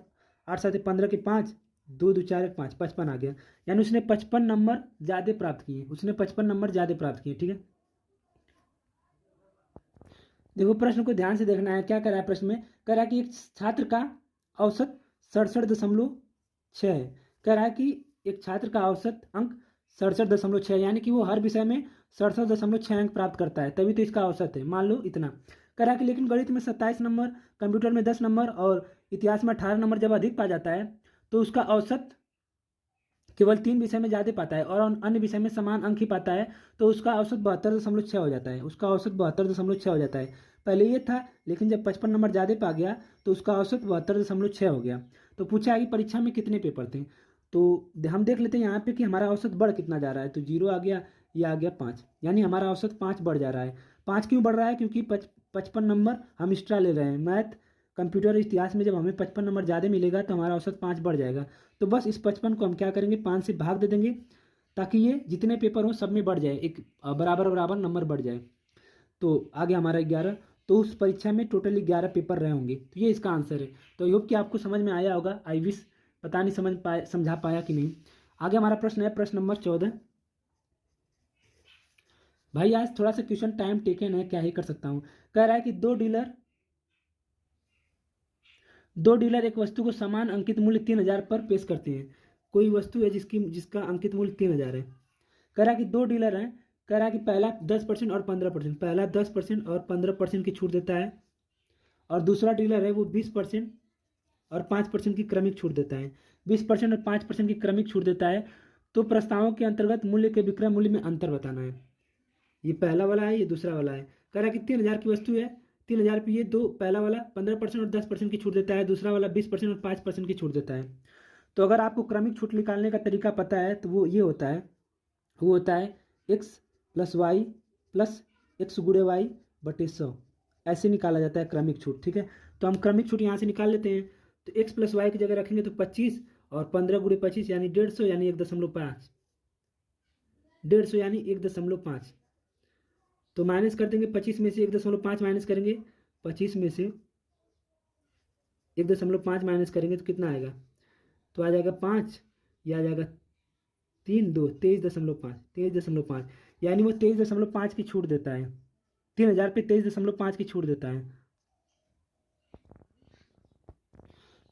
8 7 15 के 5, 2 2 4 1 5, 55 आ गया। यानी उसने 55 नंबर ज़्यादा प्राप्त किए, उसने 55 नंबर ज़्यादा प्राप्त किए। ठीक है, देखो प्रश्न को ध्यान से देखना है। क्या कह रहा है प्रश्न में? कह रहा है कि एक छात्र का औसत 67.6 है। कह रहा है कि एक छात्र का औसत अंक 67.6, यानी कि वो हर विषय में 67.6 अंक प्राप्त करता है, तभी तो इसका औसत है। मान लो इतना। कह रहा है कि लेकिन गणित में 27 नंबर, कंप्यूटर में 10 नंबर और इतिहास में 18 नंबर जब अधिक पा जाता है तो उसका औसत केवल 3 विषय में ज़्यादा पाता है और अन्य विषय में समान अंक ही पाता है, तो उसका औसत 72.6 हो जाता है। उसका औसत 72.6 हो जाता है। पहले ये था, लेकिन जब 55 नंबर ज़्यादा पा गया तो उसका औसत 72.6 हो गया। तो पूछा है कि परीक्षा में कितने पेपर थे। तो हम देख लेते हैं यहाँ पे कि हमारा औसत बढ़ कितना जा रहा है। तो 0 आ गया, ये आ गया 5, यानी हमारा औसत 5 बढ़ जा रहा है। 5 क्यों बढ़ रहा है? क्योंकि 55 नंबर हम एक्स्ट्रा ले रहे हैं। मैथ, कंप्यूटर, इतिहास में जब हमें 55 नंबर ज़्यादा मिलेगा तो हमारा औसत 5 बढ़ जाएगा। तो बस इस 55 को हम क्या करेंगे, 5 से भाग दे देंगे ताकि ये जितने पेपर हो सब में बढ़ जाए, एक बराबर बराबर नंबर बढ़ जाए। तो आ गया हमारा 11। तो उस परीक्षा में टोटल 11 पेपर रहे होंगे। तो ये इसका आंसर है। तो आई होप कि आपको समझ में आया होगा। आई विश, पता नहीं समझा पाया कि नहीं। आगे हमारा प्रश्न है, प्रश्न नंबर 14। भाई आज थोड़ा सा क्वेश्चन टाइम टेकन है, क्या ही कर सकता हूँ। कह रहा है कि दो डीलर एक वस्तु को समान अंकित मूल्य 3,000 पर पेश करते हैं। कोई वस्तु है जिसका अंकित मूल्य 3,000 है। कह रहा है कि दो डीलर हैं। कह रहा है कि पहला 10% और 15%, पहला 10% और 15% की छूट देता है और दूसरा डीलर है वो 20% और 5% की क्रमिक छूट देता है। 20% और 5% की क्रमिक छूट देता है। तो प्रस्तावों के अंतर्गत मूल्य के विक्रय मूल्य में अंतर बताना है। ये पहला वाला है, ये दूसरा वाला है। कह रहा है कि 3,000 की वस्तु है, 3,000 पे ये दो, पहला वाला 15% और 10% की छूट देता है, दूसरा वाला 20% और 5% की छूट देता है। तो अगर आपको क्रमिक छूट निकालने का तरीका पता है तो वो ये होता है, वो होता है x plus y plus x गुणे वाई बटे 100। ऐसे निकाला जाता है क्रमिक छूट। ठीक है, तो हम क्रमिक छूट यहाँ से निकाल लेते हैं। तो एक्स प्लस वाई की जगह रखेंगे तो 25 और 15 गुणे 25 यानी 150, यानी 1.5, 150 यानी 1.5। तो माइनस कर देंगे 25 में से 1.5 माइनस करेंगे, 25 में से 1.5 माइनस करेंगे तो कितना आएगा? तो आ जाएगा 5, यह आ जाएगा 3 2 23.5, 23.5, यानी वो 23.5 की छूट देता है। 3,000 पे 23.5 की छूट देता है।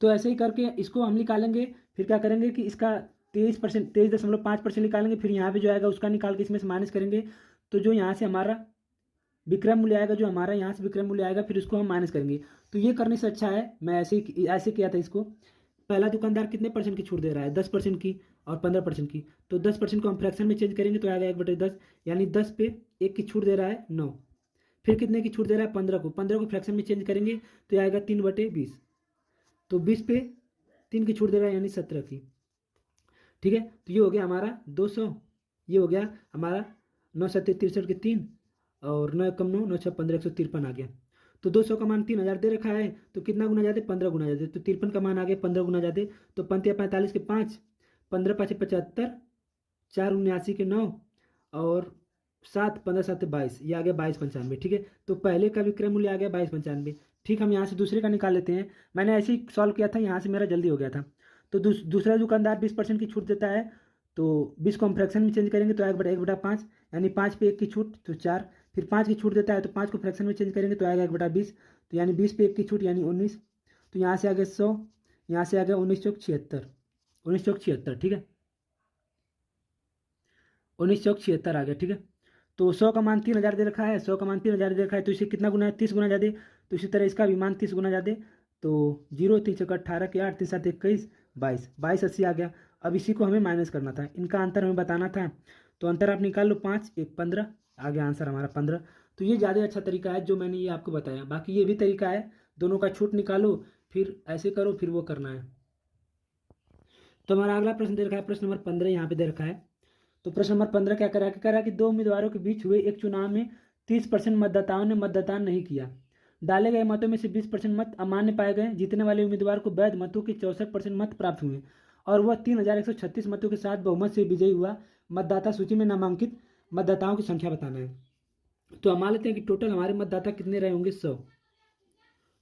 तो ऐसे ही करके इसको हम निकालेंगे। फिर क्या करेंगे कि इसका 23%, 23.5% निकालेंगे। फिर यहाँ पे जो आएगा उसका निकाल के इसमें से माइनस करेंगे। तो जो यहाँ से हमारा विक्रय मूल्य आएगा, जो हमारा यहाँ से विक्रय मूल्य आएगा, फिर उसको हम माइनस करेंगे। तो ये करने से अच्छा है, मैं ऐसे किया था इसको। पहला दुकानदार कितने परसेंट की छूट दे रहा है? 10% की और 15% की। तो 10% को हम फ्रैक्शन में चेंज करेंगे तो आएगा 1/10, यानी 10 पे 1 की छूट दे रहा है 9। फिर कितने की छूट दे रहा है? 15 को। 15 को फ्रैक्शन में चेंज करेंगे तो आएगा 3/20। तो 20 पे 3 की छूट दे रहा है यानी 17 की। ठीक है, तो ये हो गया हमारा 200। ये हो गया हमारा 9 7 63 के 3 और 9 कम 9 9 6 15 153 आ गया। तो 200 का मान 3,000 दे रखा है, तो कितना गुना ज़्यादा? 15 गुना ज़्यादा। तो 53 का मान आ गया 15 गुना ज़्यादा। तो 45 के 5, 15 5 75, 4 79 के 9 और 7 15 7 22, ये आ गया 22.95। ठीक है, तो पहले का विक्रय मूल्य आ गया 22.95। ठीक, हम यहाँ से दूसरे का निकाल लेते हैं। मैंने ऐसे ही सॉल्व किया था, यहाँ से मेरा जल्दी हो गया था। तो दूसरा दुकानदार 20% की छूट देता है। तो 20 को हम फ्रैक्शन में चेंज करेंगे तो 1/5, यानी 5 पे 1 की छूट तो 4। फिर 5 की छूट देता है तो 5 को फ्रैक्शन में चेंज करेंगे तो आएगा 1/20, तो यानी 20 पे 1 की छूट यानी 19। तो यहाँ से आ गया 100, यहाँ से आ गया 19 चौक 76, 19 चौक 76। ठीक है, 19 चौक 76 आ गया। ठीक है, तो 100 का मान 3,000 दे रखा है, 100 का मान 3,000 दे रखा है, तो इसे कितना गुना है? 30 गुना ज़्यादा। तो इसी तरह इसका भी मान 30 गुना ज़्यादा। तो 0 3 चौका 18 के 8 3 7 21 22, 22 आ गया। अब इसी को हमें माइनस करना था, इनका अंतर हमें बताना था। तो अंतर आप निकाल लो, 5 1 15, आ गया आंसर हमारा 15। तो ये ज़्यादा अच्छा तरीका है जो मैंने ये आपको बताया। बाकी ये भी तरीका है, दोनों का छूट निकालो, फिर ऐसे करो, फिर वो करना है। तो हमारा अगला प्रश्न दे रखा है, प्रश्न नंबर 15 यहाँ पे दे रखा है। तो प्रश्न नंबर 15 क्या कह रहा है कि दो उम्मीदवारों के बीच हुए एक चुनाव में 30% मतदाताओं ने मतदान नहीं किया। डाले गए मतों में से 20% मत अमान्य पाए गए। जीतने वाले उम्मीदवार को वैध मतों के 64% मत प्राप्त हुए और वह 3136 मतों के साथ बहुमत से विजयी हुआ। मतदाता सूची में नामांकित मतदाताओं की संख्या बताना है। तो हम मान लेते हैं कि टोटल हमारे मतदाता कितने रहे होंगे, 100।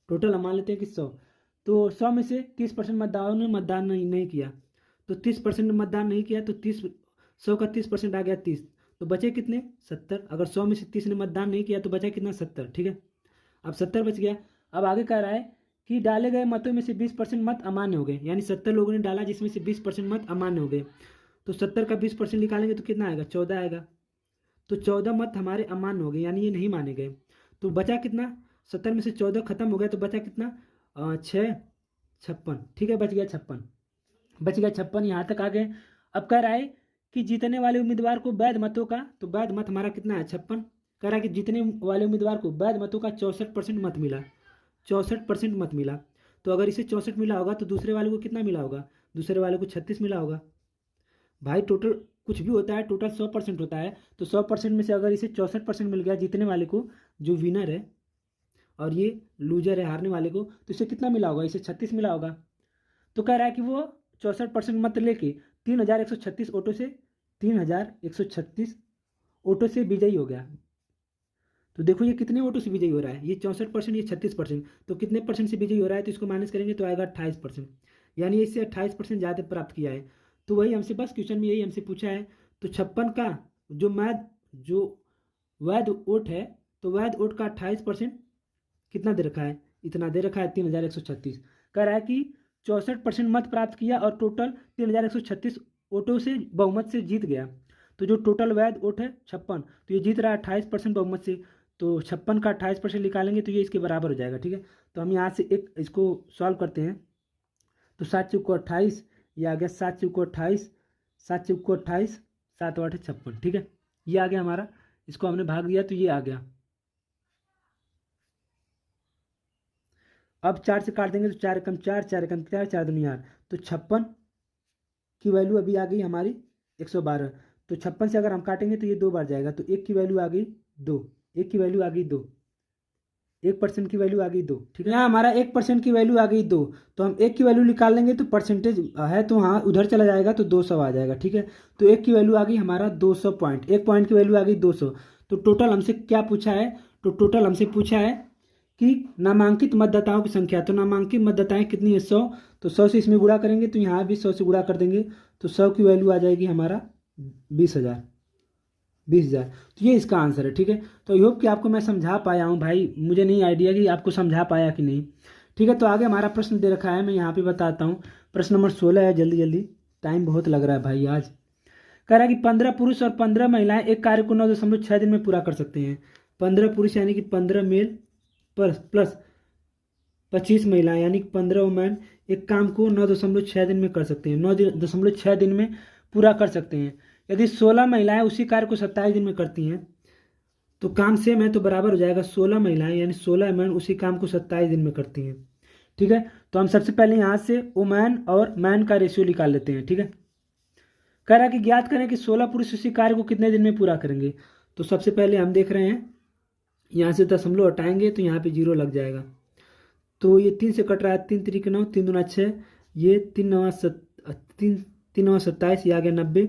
टोटल हम मान लेते हैं कि 100। तो 100 में से 30% मतदाताओं ने मतदान नहीं किया, तो 30% मतदान नहीं किया तो 100 का 30% आ गया 30, तो बचे कितने, 70। अगर 100 में से 30 ने मतदान नहीं किया तो बचा कितना, 70। ठीक है, अब 70 बच गया। अब आगे कह रहा है कि डाले गए मतों में से 20% मत अमान्य हो गए, यानी 70 लोगों ने डाला जिसमें से 20% मत अमान्य हो गए। तो 70 का 20% निकालेंगे तो कितना आएगा, 14 आएगा। तो 14 मत हमारे अमान्य हो गए, यानी ये नहीं माने गए। तो बचा कितना, 70 में से 14 खत्म हो गया तो बचा कितना, 6 56। ठीक है, बच गया 56, बच गया 56। यहाँ तक आ गए। अब कह रहा है कि जीतने वाले उम्मीदवार को वैध मतों का, तो वैध मत हमारा कितना है, 56। कह रहा है कि जीतने वाले उम्मीदवार को वैध मतों का 64% मत मिला, 64% मत मिला। तो अगर इसे 64 मिला होगा तो दूसरे वाले को कितना मिला होगा, दूसरे वाले को 36 मिला होगा। भाई टोटल कुछ भी होता है, टोटल 100% होता है, तो 100% में से अगर इसे 64% मिल गया जीतने वाले को, जो विनर है, और ये लूजर है हारने वाले को, तो इसे कितना मिला होगा, इसे 36 मिला होगा। तो कह रहा है कि वो 64% मत लेके 3136 वोटों से 3136 वोटों से विजयी हो गया। तो देखो ये कितने वोटों से विजयी हो रहा है, ये 64%, ये 36%, तो कितने परसेंट से विजयी हो रहा है, तो इसको माइनस करेंगे तो आएगा 28%, यानी इससे 28% ज़्यादा प्राप्त किया है। तो वही हमसे बस क्वेश्चन में यही हमसे पूछा है। तो 56 का जो वैध वोट है, तो वैध वोट का 28% कितना दे रखा है, इतना दे रखा है 3136। कह रहा है कि 64% मत प्राप्त किया और टोटल 3136 वोटों से बहुमत से जीत गया। तो जो टोटल वैध वोट है 56, तो ये जीत रहा है 28% बहुमत से। तो 56 का 28% निकालेंगे तो ये इसके बराबर हो जाएगा। ठीक है, तो हम यहाँ से एक इसको सॉल्व करते हैं। तो 7 चौको 28, ये आ गया 7 चौको 28, 7 चौको 28, 7 8 56। ठीक है, ये आ गया हमारा, इसको हमने भाग दिया तो ये आ गया। अब 4 से काट देंगे तो 4 एकम 4, 4 एकम 4, 4 दूनी 8, तो 56 की वैल्यू अभी आ गई हमारी 112। तो 56 से अगर हम काटेंगे तो ये 2 बार जाएगा, तो 1 की वैल्यू आ गई 2, 1 की वैल्यू आ गई 2, 1% की वैल्यू आ गई 2। ठीक है, यहाँ हमारा 1% की वैल्यू आ गई 2, तो हम 1 की वैल्यू निकाल लेंगे तो परसेंटेज है तो हाँ उधर चला जाएगा तो 200 आ जाएगा। ठीक है, तो 1 की वैल्यू आ गई हमारा 200 पॉइंट, 1 पॉइंट की वैल्यू आ गई 200। तो टोटल हमसे क्या पूछा है, तो टोटल हमसे पूछा है कि नामांकित मतदाताओं की संख्या। तो नामांकित मतदाताएं कितनी है, 100। तो 100 से इसमें गुणा करेंगे तो यहाँ भी 100 से गुणा कर देंगे, तो 100 की वैल्यू आ जाएगी हमारा 20,000, 20,000। तो ये इसका आंसर है। ठीक है, तो आई होप कि आपको मैं समझा पाया हूँ भाई, मुझे नहीं आइडिया कि आपको समझा पाया कि नहीं। ठीक है, तो आगे हमारा प्रश्न दे रखा है, मैं यहाँ पे बताता हूँ। प्रश्न नंबर 16 है, जल्दी जल्दी, टाइम बहुत लग रहा है भाई आज। कह रहा है कि 15 पुरुष और 15 महिलाएं एक कार्य को 9.6 दिन में पूरा कर सकते हैं। 15 पुरुष यानी कि 15 मेल प्लस 25 महिलाएं यानी कि 15 वुमेन एक काम को 9.6 दिन में कर सकते हैं, 9.6 दिन में पूरा कर सकते हैं। यदि 16 महिलाएं उसी कार्य को 27 दिन में करती हैं तो काम सेम है, तो बराबर हो जाएगा 16 महिलाएं यानी 16 वुमेन उसी काम को 27 दिन में करती हैं। ठीक है, तो हम सबसे पहले यहाँ से वुमेन और मैन का रेशियो निकाल लेते हैं। ठीक है, कह रहा है कि ज्ञात करें कि 16 पुरुष उसी कार्य को कितने दिन में पूरा करेंगे। तो सबसे पहले हम देख रहे हैं, यहाँ से दशमलव हटाएंगे तो यहाँ पे 0 लग जाएगा। तो ये 3 से कट रहा है, 3 3 9, 3 दूना 6, ये 3 9 27, ये आ गया 90,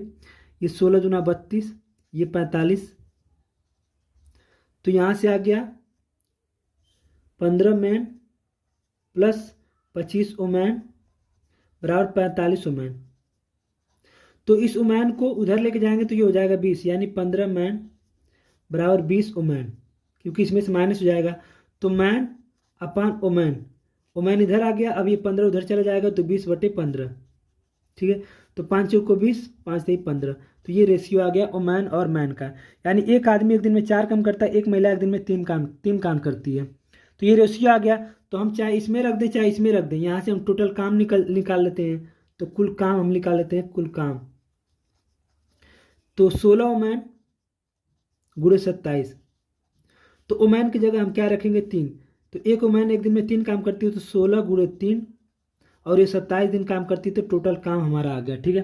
ये 16 दूना 32, ये 45। तो यहाँ से आ गया 15 मैन प्लस 25 वुमेन बराबर 45 वुमेन। तो इस वुमेन को उधर लेके जाएंगे तो ये हो जाएगा 20, यानी 15 मैन बराबर 20 वुमेन, क्योंकि इसमें से माइनस हो जाएगा। तो मैन अपान वुमेन, वुमेन इधर आ गया, अब ये 15 उधर चला जाएगा तो 20/15। ठीक है, तो 5 चौको 20, 5 3 15। तो ये रेशियो आ गया वुमेन और मैन का, यानी एक आदमी एक दिन में 4 काम करता है, एक महिला एक दिन में 3 काम करती है। तो ये रेशियो आ गया। तो हम चाहे इसमें रख दें चाहे इसमें रख दें, यहाँ से हम टोटल काम निकाल लेते हैं। तो कुल काम हम निकाल लेते हैं, कुल काम। तो 16 वुमेन गुणे 27, तो वुमेन की जगह हम क्या रखेंगे, 3। तो एक वुमेन एक दिन में 3 काम करती है, तो 16 गुणे 3, और ये 27 दिन काम करती है, तो टोटल काम हमारा आ गया। ठीक है,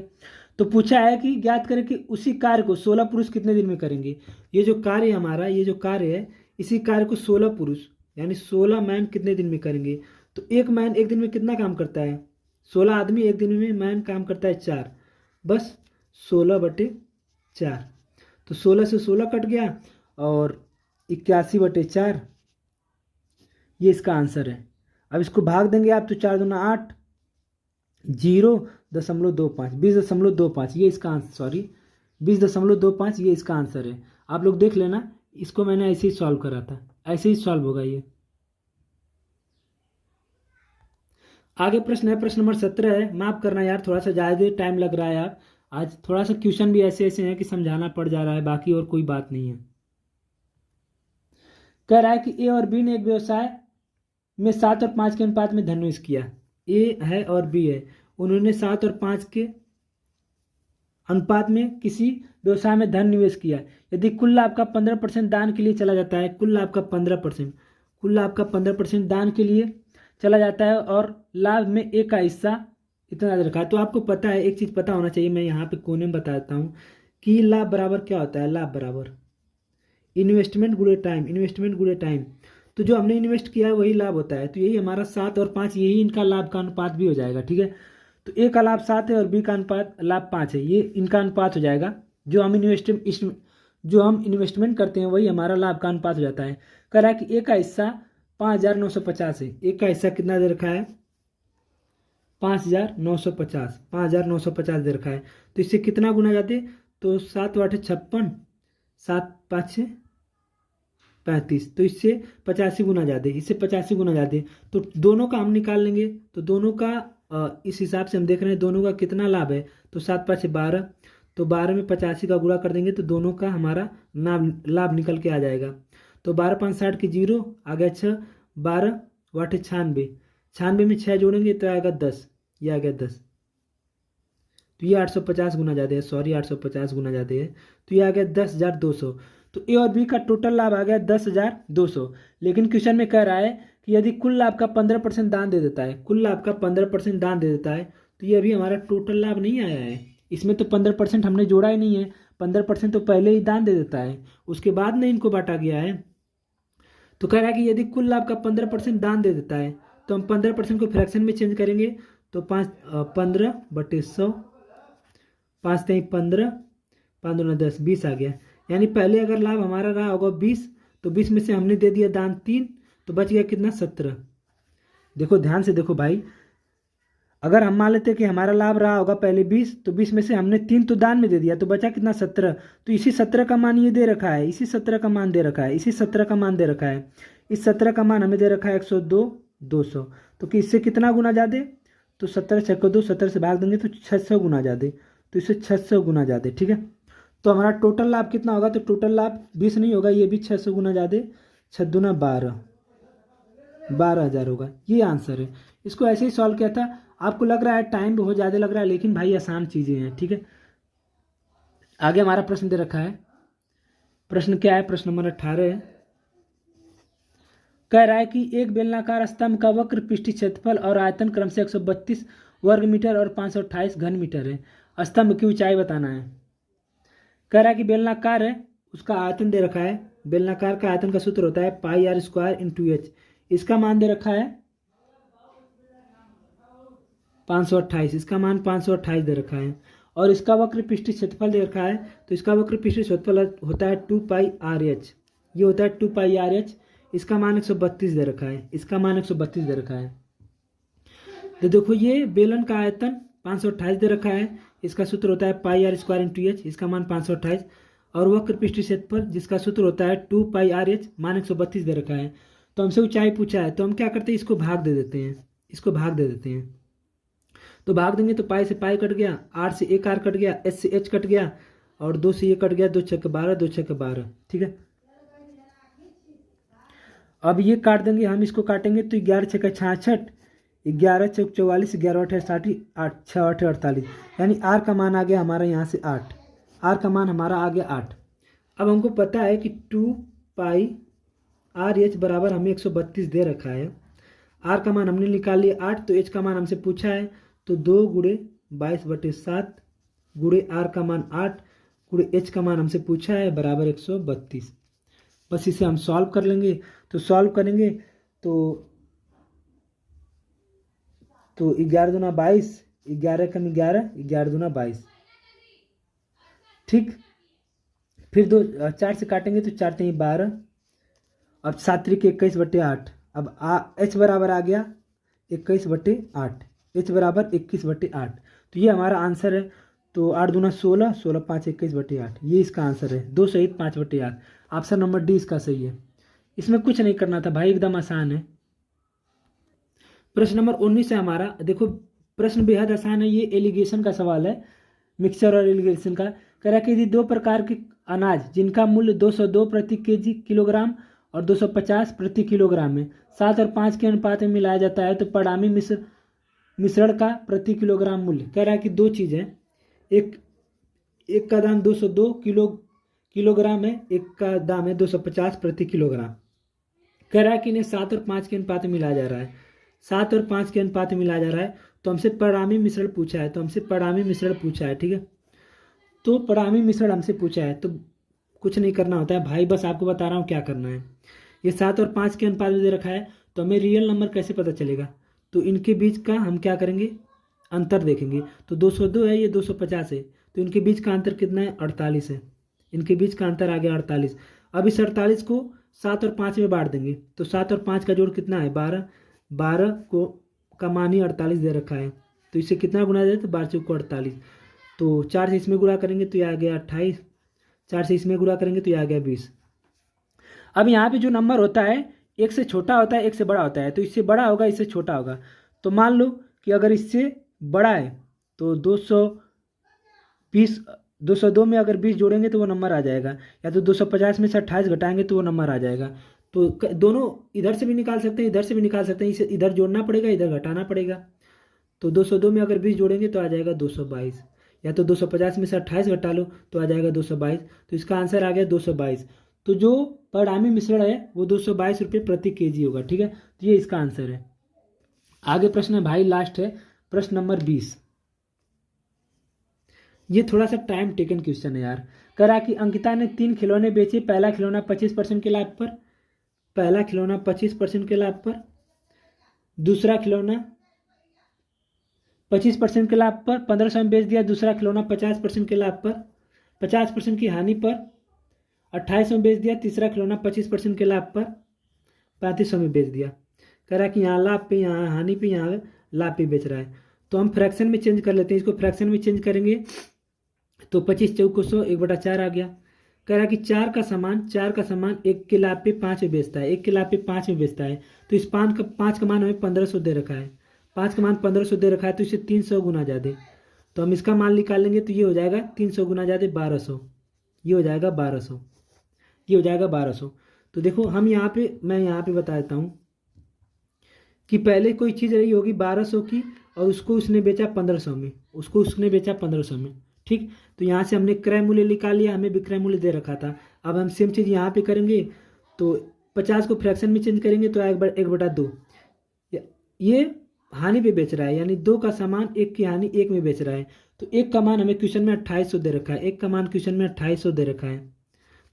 तो पूछा है कि ज्ञात करें कि उसी कार्य को 16 पुरुष कितने दिन में करेंगे। ये जो कार्य हमारा, ये जो कार्य है, इसी कार्य को 16 पुरुष यानी 16 मैन कितने दिन में करेंगे। तो एक मैन एक दिन में कितना काम करता है, 16 आदमी एक दिन में मैन काम करता है 4, बस 16/4। तो 16 से 16 कट गया और 81/4, ये इसका आंसर है। अब इसको भाग देंगे आप तो 4 दूना 8, 0.25, 20.25, ये इसका आंसर, सॉरी 20.25, ये इसका आंसर है। आप लोग देख लेना, इसको मैंने ऐसे ही सॉल्व करा था, ऐसे ही सॉल्व होगा ये। आगे प्रश्न है, प्रश्न नंबर 17 है। माफ करना यार, थोड़ा सा ज़्यादा टाइम लग रहा है यार, आज थोड़ा सा क्वेश्चन भी ऐसे ऐसे हैं कि समझाना पड़ जा रहा है, बाकी और कोई बात नहीं है। कह रहा है कि ए और बी ने एक व्यवसाय में 7 और 5 के अनुपात में धननिवेश किया। ए है और बी है, उन्होंने 7 और 5 के अनुपात में किसी व्यवसाय में धन निवेश किया। यदि कुल लाभ का 15% दान के लिए चला जाता है, कुल लाभ का 15%, कुल लाभ का 15% दान के लिए चला जाता है और लाभ में एक का हिस्सा इतना ज़्यादा रखा है। तो आपको पता है, एक चीज़ पता होना चाहिए, मैं यहाँ पे कोने में बता देता हूँ कि लाभ बराबर क्या होता है। लाभ बराबर इन्वेस्टमेंट गुणे टाइम, इन्वेस्टमेंट गुणे टाइम। तो जो हमने इन्वेस्ट किया है वही लाभ होता है। तो यही हमारा 7 और 5, यही इनका लाभ का अनुपात भी हो जाएगा, ठीक है। तो ए का लाभ 7 है और बी का अनुपात लाभ 5 है, ये इनका अनुपात हो जाएगा। जो हम इन्वेस्टमेंट करते हैं वही हमारा लाभ का अनुपात हो जाता है। कह रहा है कि ए का हिस्सा 5,950 है। ए का हिस्सा कितना दे रखा है, 5,950, 5,950 दे रखा है। तो इससे कितना गुना जाते, तो 7 8 56, 7 5 35, तो इससे 85 गुना ज़्यादा, इससे 85 गुना ज़्यादा। तो दोनों का हम निकाल लेंगे, तो दोनों का इस हिसाब से हम देख रहे हैं दोनों का कितना लाभ है। तो 7 5 12, तो 12 में 85 का गुणा कर देंगे तो दोनों का हमारा लाभ निकल के आ जाएगा। तो 12 5 60 की 0 आ गया 6, 12 8 96, 96 में 6 जोड़ेंगे तो आएगा 10, ये आ गया 10। तो ये 850 गुना ज़्यादा है, सॉरी 850 गुना ज़्यादा है। तो ये आ गया 10,200। तो ए और बी का टोटल लाभ आ गया 10,200। लेकिन क्वेश्चन में कह रहा है कि यदि कुल लाभ का 15% दान दे देता है, कुल लाभ का 15% दान दे देता है, तो ये अभी हमारा टोटल लाभ नहीं आया है। इसमें तो 15% हमने जोड़ा ही नहीं है, 15% तो पहले ही दान दे देता है, उसके बाद में इनको बांटा गया है। तो कह रहा है कि यदि कुल लाभ का 15% दान दे देता है, तो हम 15% को फ्रैक्शन में चेंज करेंगे। तो 15/100, 5 3 15, 5 2 10, 20 आ गया। यानी पहले अगर लाभ हमारा रहा होगा 20, तो 20 में से हमने दे दिया दान 3, तो बच गया कितना, 17। देखो ध्यान से देखो भाई, अगर हम मान लेते कि हमारा लाभ रहा होगा पहले 20, तो 20 में से हमने 3 तो दान में दे दिया, तो बचा कितना, 17। तो इसी 17 का मान ये दे रखा है, इसी 17 का मान दे रखा है, इसी 17 का मान दे रखा है। इस 17 का मान हमें दे रखा है 102 200। तो कि इससे कितना गुना ज़्यादा, तो 17 6 को 2, 17 से भाग देंगे तो 600 गुना ज़्यादा, तो इससे 600 गुना ज़्यादा, ठीक है। तो हमारा टोटल लाभ कितना होगा, तो टोटल लाभ 20 नहीं होगा, ये भी 600 गुना ज़्यादा, 6 दूना 12, 12,000 होगा। ये आंसर है। इसको ऐसे ही सॉल्व किया था। आपको लग रहा है टाइम बहुत ज़्यादा लग रहा है, लेकिन भाई आसान चीज़ें हैं, ठीक है। आगे हमारा प्रश्न दे रखा है, प्रश्न क्या है, प्रश्न नंबर 18 है। कह रहा है कि एक बेलनाकार स्तंभ का वक्र पृष्ठीय क्षेत्रफल और आयतन क्रमशः 132 वर्ग मीटर और 528 घन मीटर है। स्तंभ की ऊंचाई बताना है। कह रहा है कि बेलनाकार है, उसका आयतन दे रखा है। बेलनाकार का आयतन का सूत्र होता है πr² × h। इसका मान दे रखा है 528, इसका मान 528 दे रखा है। और इसका वक्र पृष्ठीय क्षेत्रफल दे रखा है, तो इसका वक्र पृष्ठीय क्षेत्रफल होता है 2πrh, ये होता है 2πrh। इसका मान 132 दे रखा है, इसका मान 132 दे रखा है। तो देखो ये बेलन का आयतन 528 दे रखा है, इसका सूत्र होता है πr² × h, इसका मान 528। और वक्र पृष्ठीय क्षेत्रफल जिसका सूत्र होता है 2πrh, मान 132 दे रखा है। तो हमसे ऊंचाई पूछा है, तो हम क्या करते हैं, इसको भाग दे देते हैं, इसको भाग दे देते हैं। तो भाग देंगे तो पाई से पाई कट गया, आर से एक आर कट गया, एच से एच कट गया, और 2 से ये कट गया, 2 6 12, 2 6 12, ठीक है। अब ये काट देंगे, हम इसको काटेंगे तो 11 6 66, 11 चौक 44, 11 8 60, 8 6 8 48, यानी आर का मान आ गया हमारा यहाँ से 8, आर का मान हमारा आ गया 8। अब हमको पता है कि 2πrh बराबर हमें 132 दे रखा है। आर का मान हमने निकाल लिया 8, तो एच का मान हमसे पूछा है, तो 2 × 22/7 × आर का मान 8 × एच का मान हमसे पूछा है बराबर 132। बस इसे हम सॉल्व कर लेंगे। तो सॉल्व करेंगे तो 11×2 = 22, 11×11, 11×2 = 22। ठीक, फिर 4 से काटेंगे तो 4×3 = 12, अब 7×3 = 21/8। अब h बराबर आ गया 21/8, h बराबर 21/8। तो ये हमारा आंसर है। तो 8×2 = 16, 16×5 = 21/8, ये इसका आंसर है। 2 सहित 5/8। ऑप्शन नंबर डी इसका सही है। इसमें कुछ नहीं करना था भाई, एकदम आसान है। प्रश्न नंबर 19 है हमारा। देखो प्रश्न बेहद आसान है, ये एलिगेशन का सवाल है, मिक्सचर और एलिगेशन का। कह रहा है कि यदि दो प्रकार के अनाज जिनका मूल्य 202 प्रति केजी किलोग्राम और 250 प्रति किलोग्राम है 7 और 5 के अनुपात में मिलाया जाता है, तो परिणामी मिश्रण का प्रति किलोग्राम मूल्य। कह रहा है कि दो चीज़ है, एक का दाम 202 किलोग्राम है, एक का दाम है 250 प्रति किलोग्राम। कह रहा है कि इन्हें 7 और 5 के अनुपात में मिलाया जा रहा है, 7 और 5 के अनुपात में मिलाया जा रहा है। तो हमसे परिणामी मिश्रण पूछा है, ठीक है। तो परिणामी मिश्रण हमसे पूछा है, तो कुछ नहीं करना होता है भाई, बस आपको बता रहा हूँ क्या करना है। ये 7 और 5 के अनुपात में दे रखा है, तो हमें रियल नंबर कैसे पता चलेगा? तो इनके बीच का हम क्या करेंगे, अंतर देखेंगे। तो 202 है, ये 250 है, तो इनके बीच का अंतर कितना है? 48 है। इनके बीच का अंतर आ गया 48। अब इस 48 को 7 और 5 में बांट देंगे, तो 7 और 5 का जोड़ कितना है? 12। 12 को का मान ही 48 दे रखा है, तो इससे कितना गुना जाए? तो 12×4 = 48। तो 4 से इसमें गुणा करेंगे तो ये आ गया 28, 4 से इसमें गुणा करेंगे तो ये आ गया 20। अब यहाँ पे जो नंबर होता है, एक से छोटा होता है, एक से बड़ा होता है। तो इससे बड़ा होगा, इससे छोटा होगा। तो मान लो कि अगर इससे बड़ा है तो 220, 202 में अगर 20 जोड़ेंगे तो वो नंबर आ जाएगा, या तो 250 में से 28 घटाएंगे तो वो नंबर आ जाएगा। तो दोनों इधर से भी निकाल सकते हैं, इधर से भी निकाल सकते हैं, इसे इधर जोड़ना पड़ेगा, इधर घटाना पड़ेगा। तो 202 में अगर 20 जोड़ेंगे तो आ जाएगा 222, या तो 250 में से 28 घटा लो तो आ जाएगा 222। तो इसका आंसर आ गया 222। तो जो परिणामी मिश्रण है वो 222 रुपये प्रति केजी होगा, ठीक है। तो ये इसका आंसर है। आगे प्रश्न है भाई, लास्ट है प्रश्न नंबर 20। ये थोड़ा सा टाइम टेकन क्वेश्चन है यार। करा कि अंकिता ने 3 खिलौने बेचे, पहला खिलौना 25% के लाभ पर, पहला खिलौना 25% के लाभ पर, दूसरा खिलौना 25% के लाभ पर 1500 में बेच दिया, दूसरा खिलौना 50% के लाभ पर, 50% की हानि पर 2800 में बेच दिया, तीसरा खिलौना 25% के लाभ पर 3500 में बेच दिया। कह रहा है कि यहाँ लाभ पे, यहाँ हानि पे, यहाँ लाभ पे बेच रहा है। तो हम फ्रैक्शन में चेंज कर लेते हैं, इसको फ्रैक्शन में चेंज करेंगे तो 25×4 = 1/4 आ गया। कह रहा है कि 4 का सामान 1 के लाभ पे 5 में बेचता है, 1 के लाभ पे 5 में बेचता है। तो इस 5 का मान हमें 1500 दे रखा है, 5 का मान 1500 दे रखा है, तो इसे 300 गुना ज़्यादा। तो हम इसका मान निकाल लेंगे तो ये हो जाएगा 300 गुना ज़्यादा 1200, ये हो जाएगा 1200, ये हो जाएगा 1200। तो देखो हम यहाँ पे, मैं यहाँ पे बता देता हूँ कि पहले कोई चीज़ रही होगी 1200 की और उसको उसने बेचा 1500 में, उसको उसने बेचा 1500 में, ठीक। तो यहाँ से हमने क्रय मूल्य निकाल लिया, हमें विक्रय मूल्य दे रखा था। अब हम सेम चीज़ यहाँ पे करेंगे, तो 50 को फ्रैक्शन में चेंज करेंगे तो 1/2। ये हानि पे बेच रहा है, यानी 2 का सामान 1 की हानि 1 में बेच रहा है। तो 1 का मान हमें क्वेश्चन में 2800 दे रखा है, 1 का मान क्वेश्चन में 2800 दे रखा है।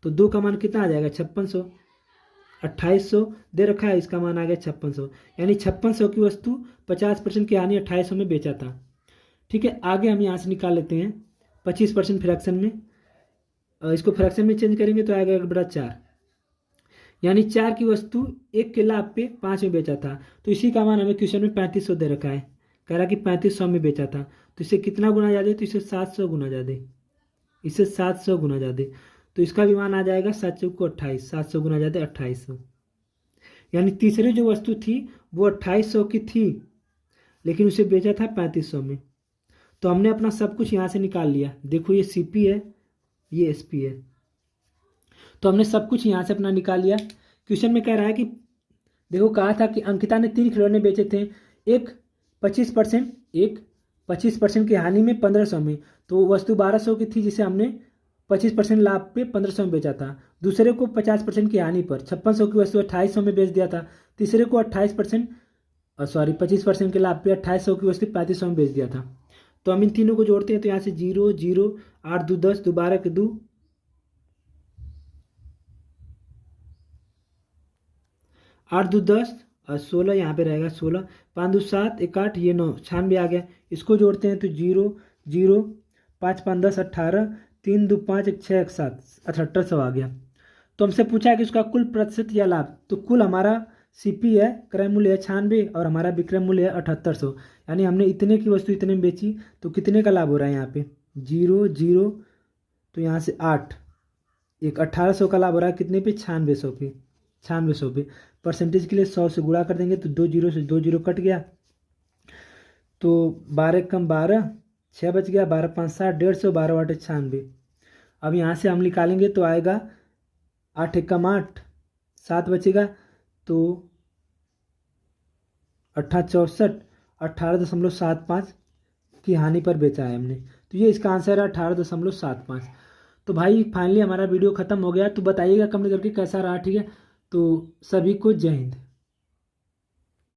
तो 2 का मान कितना आ जाएगा? 5600। 2800 दे रखा है, इसका मान आ गया 5600, यानी 5600 की वस्तु 50% की हानि 2800 में बेचा था, ठीक है। आगे हम यहाँ से निकाल लेते हैं 25% फ्रैक्शन में, इसको फ्रैक्शन में चेंज करेंगे तो आएगा 1/4, यानी 4 की वस्तु 1 के लाभ पे 5 में बेचा था। तो इसी का मान हमें क्वेश्चन में 3500 दे रखा है, कह रहा कि 3500 में बेचा था। तो इसे कितना गुना ज़्यादा? तो इसे 700 गुना ज़्यादा, इसे 700 गुना ज़्यादा। तो इसका भी मान आ जाएगा 7×4 = 28, 700 गुना ज़्यादा 2800, यानी तीसरी जो वस्तु थी वो 2800 की थी, लेकिन उसे बेचा था 3500 में। तो हमने अपना सब कुछ यहाँ से निकाल लिया। देखो ये CP है, ये SP है, तो हमने सब कुछ यहाँ से अपना निकाल लिया। क्वेश्चन में कह रहा है कि देखो कहा था कि अंकिता ने 3 खिलौने बेचे थे, एक 25% की हानि में 1500 में, तो वस्तु 1200 की थी जिसे हमने 25% लाभ पे 1500 में बेचा था। दूसरे को 50% की हानि पर 5600 की वस्तु 2800 में बेच दिया था। तीसरे को 25% के लाभ पे 2800 की वस्तु 3500 में बेच दिया था। तो हम इन तीनों को जोड़ते हैं तो यहाँ से 0 0 8 2 10 2 12 के 2 8 2 10 और 16 यहाँ पे रहेगा 16, 5 2 7 1 8 ये 9 96 आ गया। इसको जोड़ते हैं तो 0 0 5 5 10 18 3 2 5 1 6 1 7 7800 आ गया। तो हमसे पूछा है कि उसका कुल प्रतिशत या लाभ, तो कुल हमारा सीपी है, क्रय मूल्य है 96 और हमारा विक्रय मूल्य है 7800, यानी हमने इतने की वस्तु इतने में बेची, तो कितने का लाभ हो रहा है यहाँ पे 0 0, तो यहाँ से 8, एक 1800 का लाभ हो रहा है कितने पे 9600 पे, 9600 पे। परसेंटेज के लिए 100 से गुणा कर देंगे तो 2 0 से 2 0 कट गया, तो 12 कम 12 6 बच गया, 12 5 7 150, 12 8 96। अब यहाँ से हम निकालेंगे तो आएगा 8 1 कम 8 7 बचेगा, तो 8 64 18.75 की हानि पर बेचा है हमने, तो ये इसका आंसर है 18.75। तो भाई फाइनली हमारा वीडियो ख़त्म हो गया। तो बताइएगा कमेंट करके कैसा रहा, ठीक है। तो सभी को जय हिंद।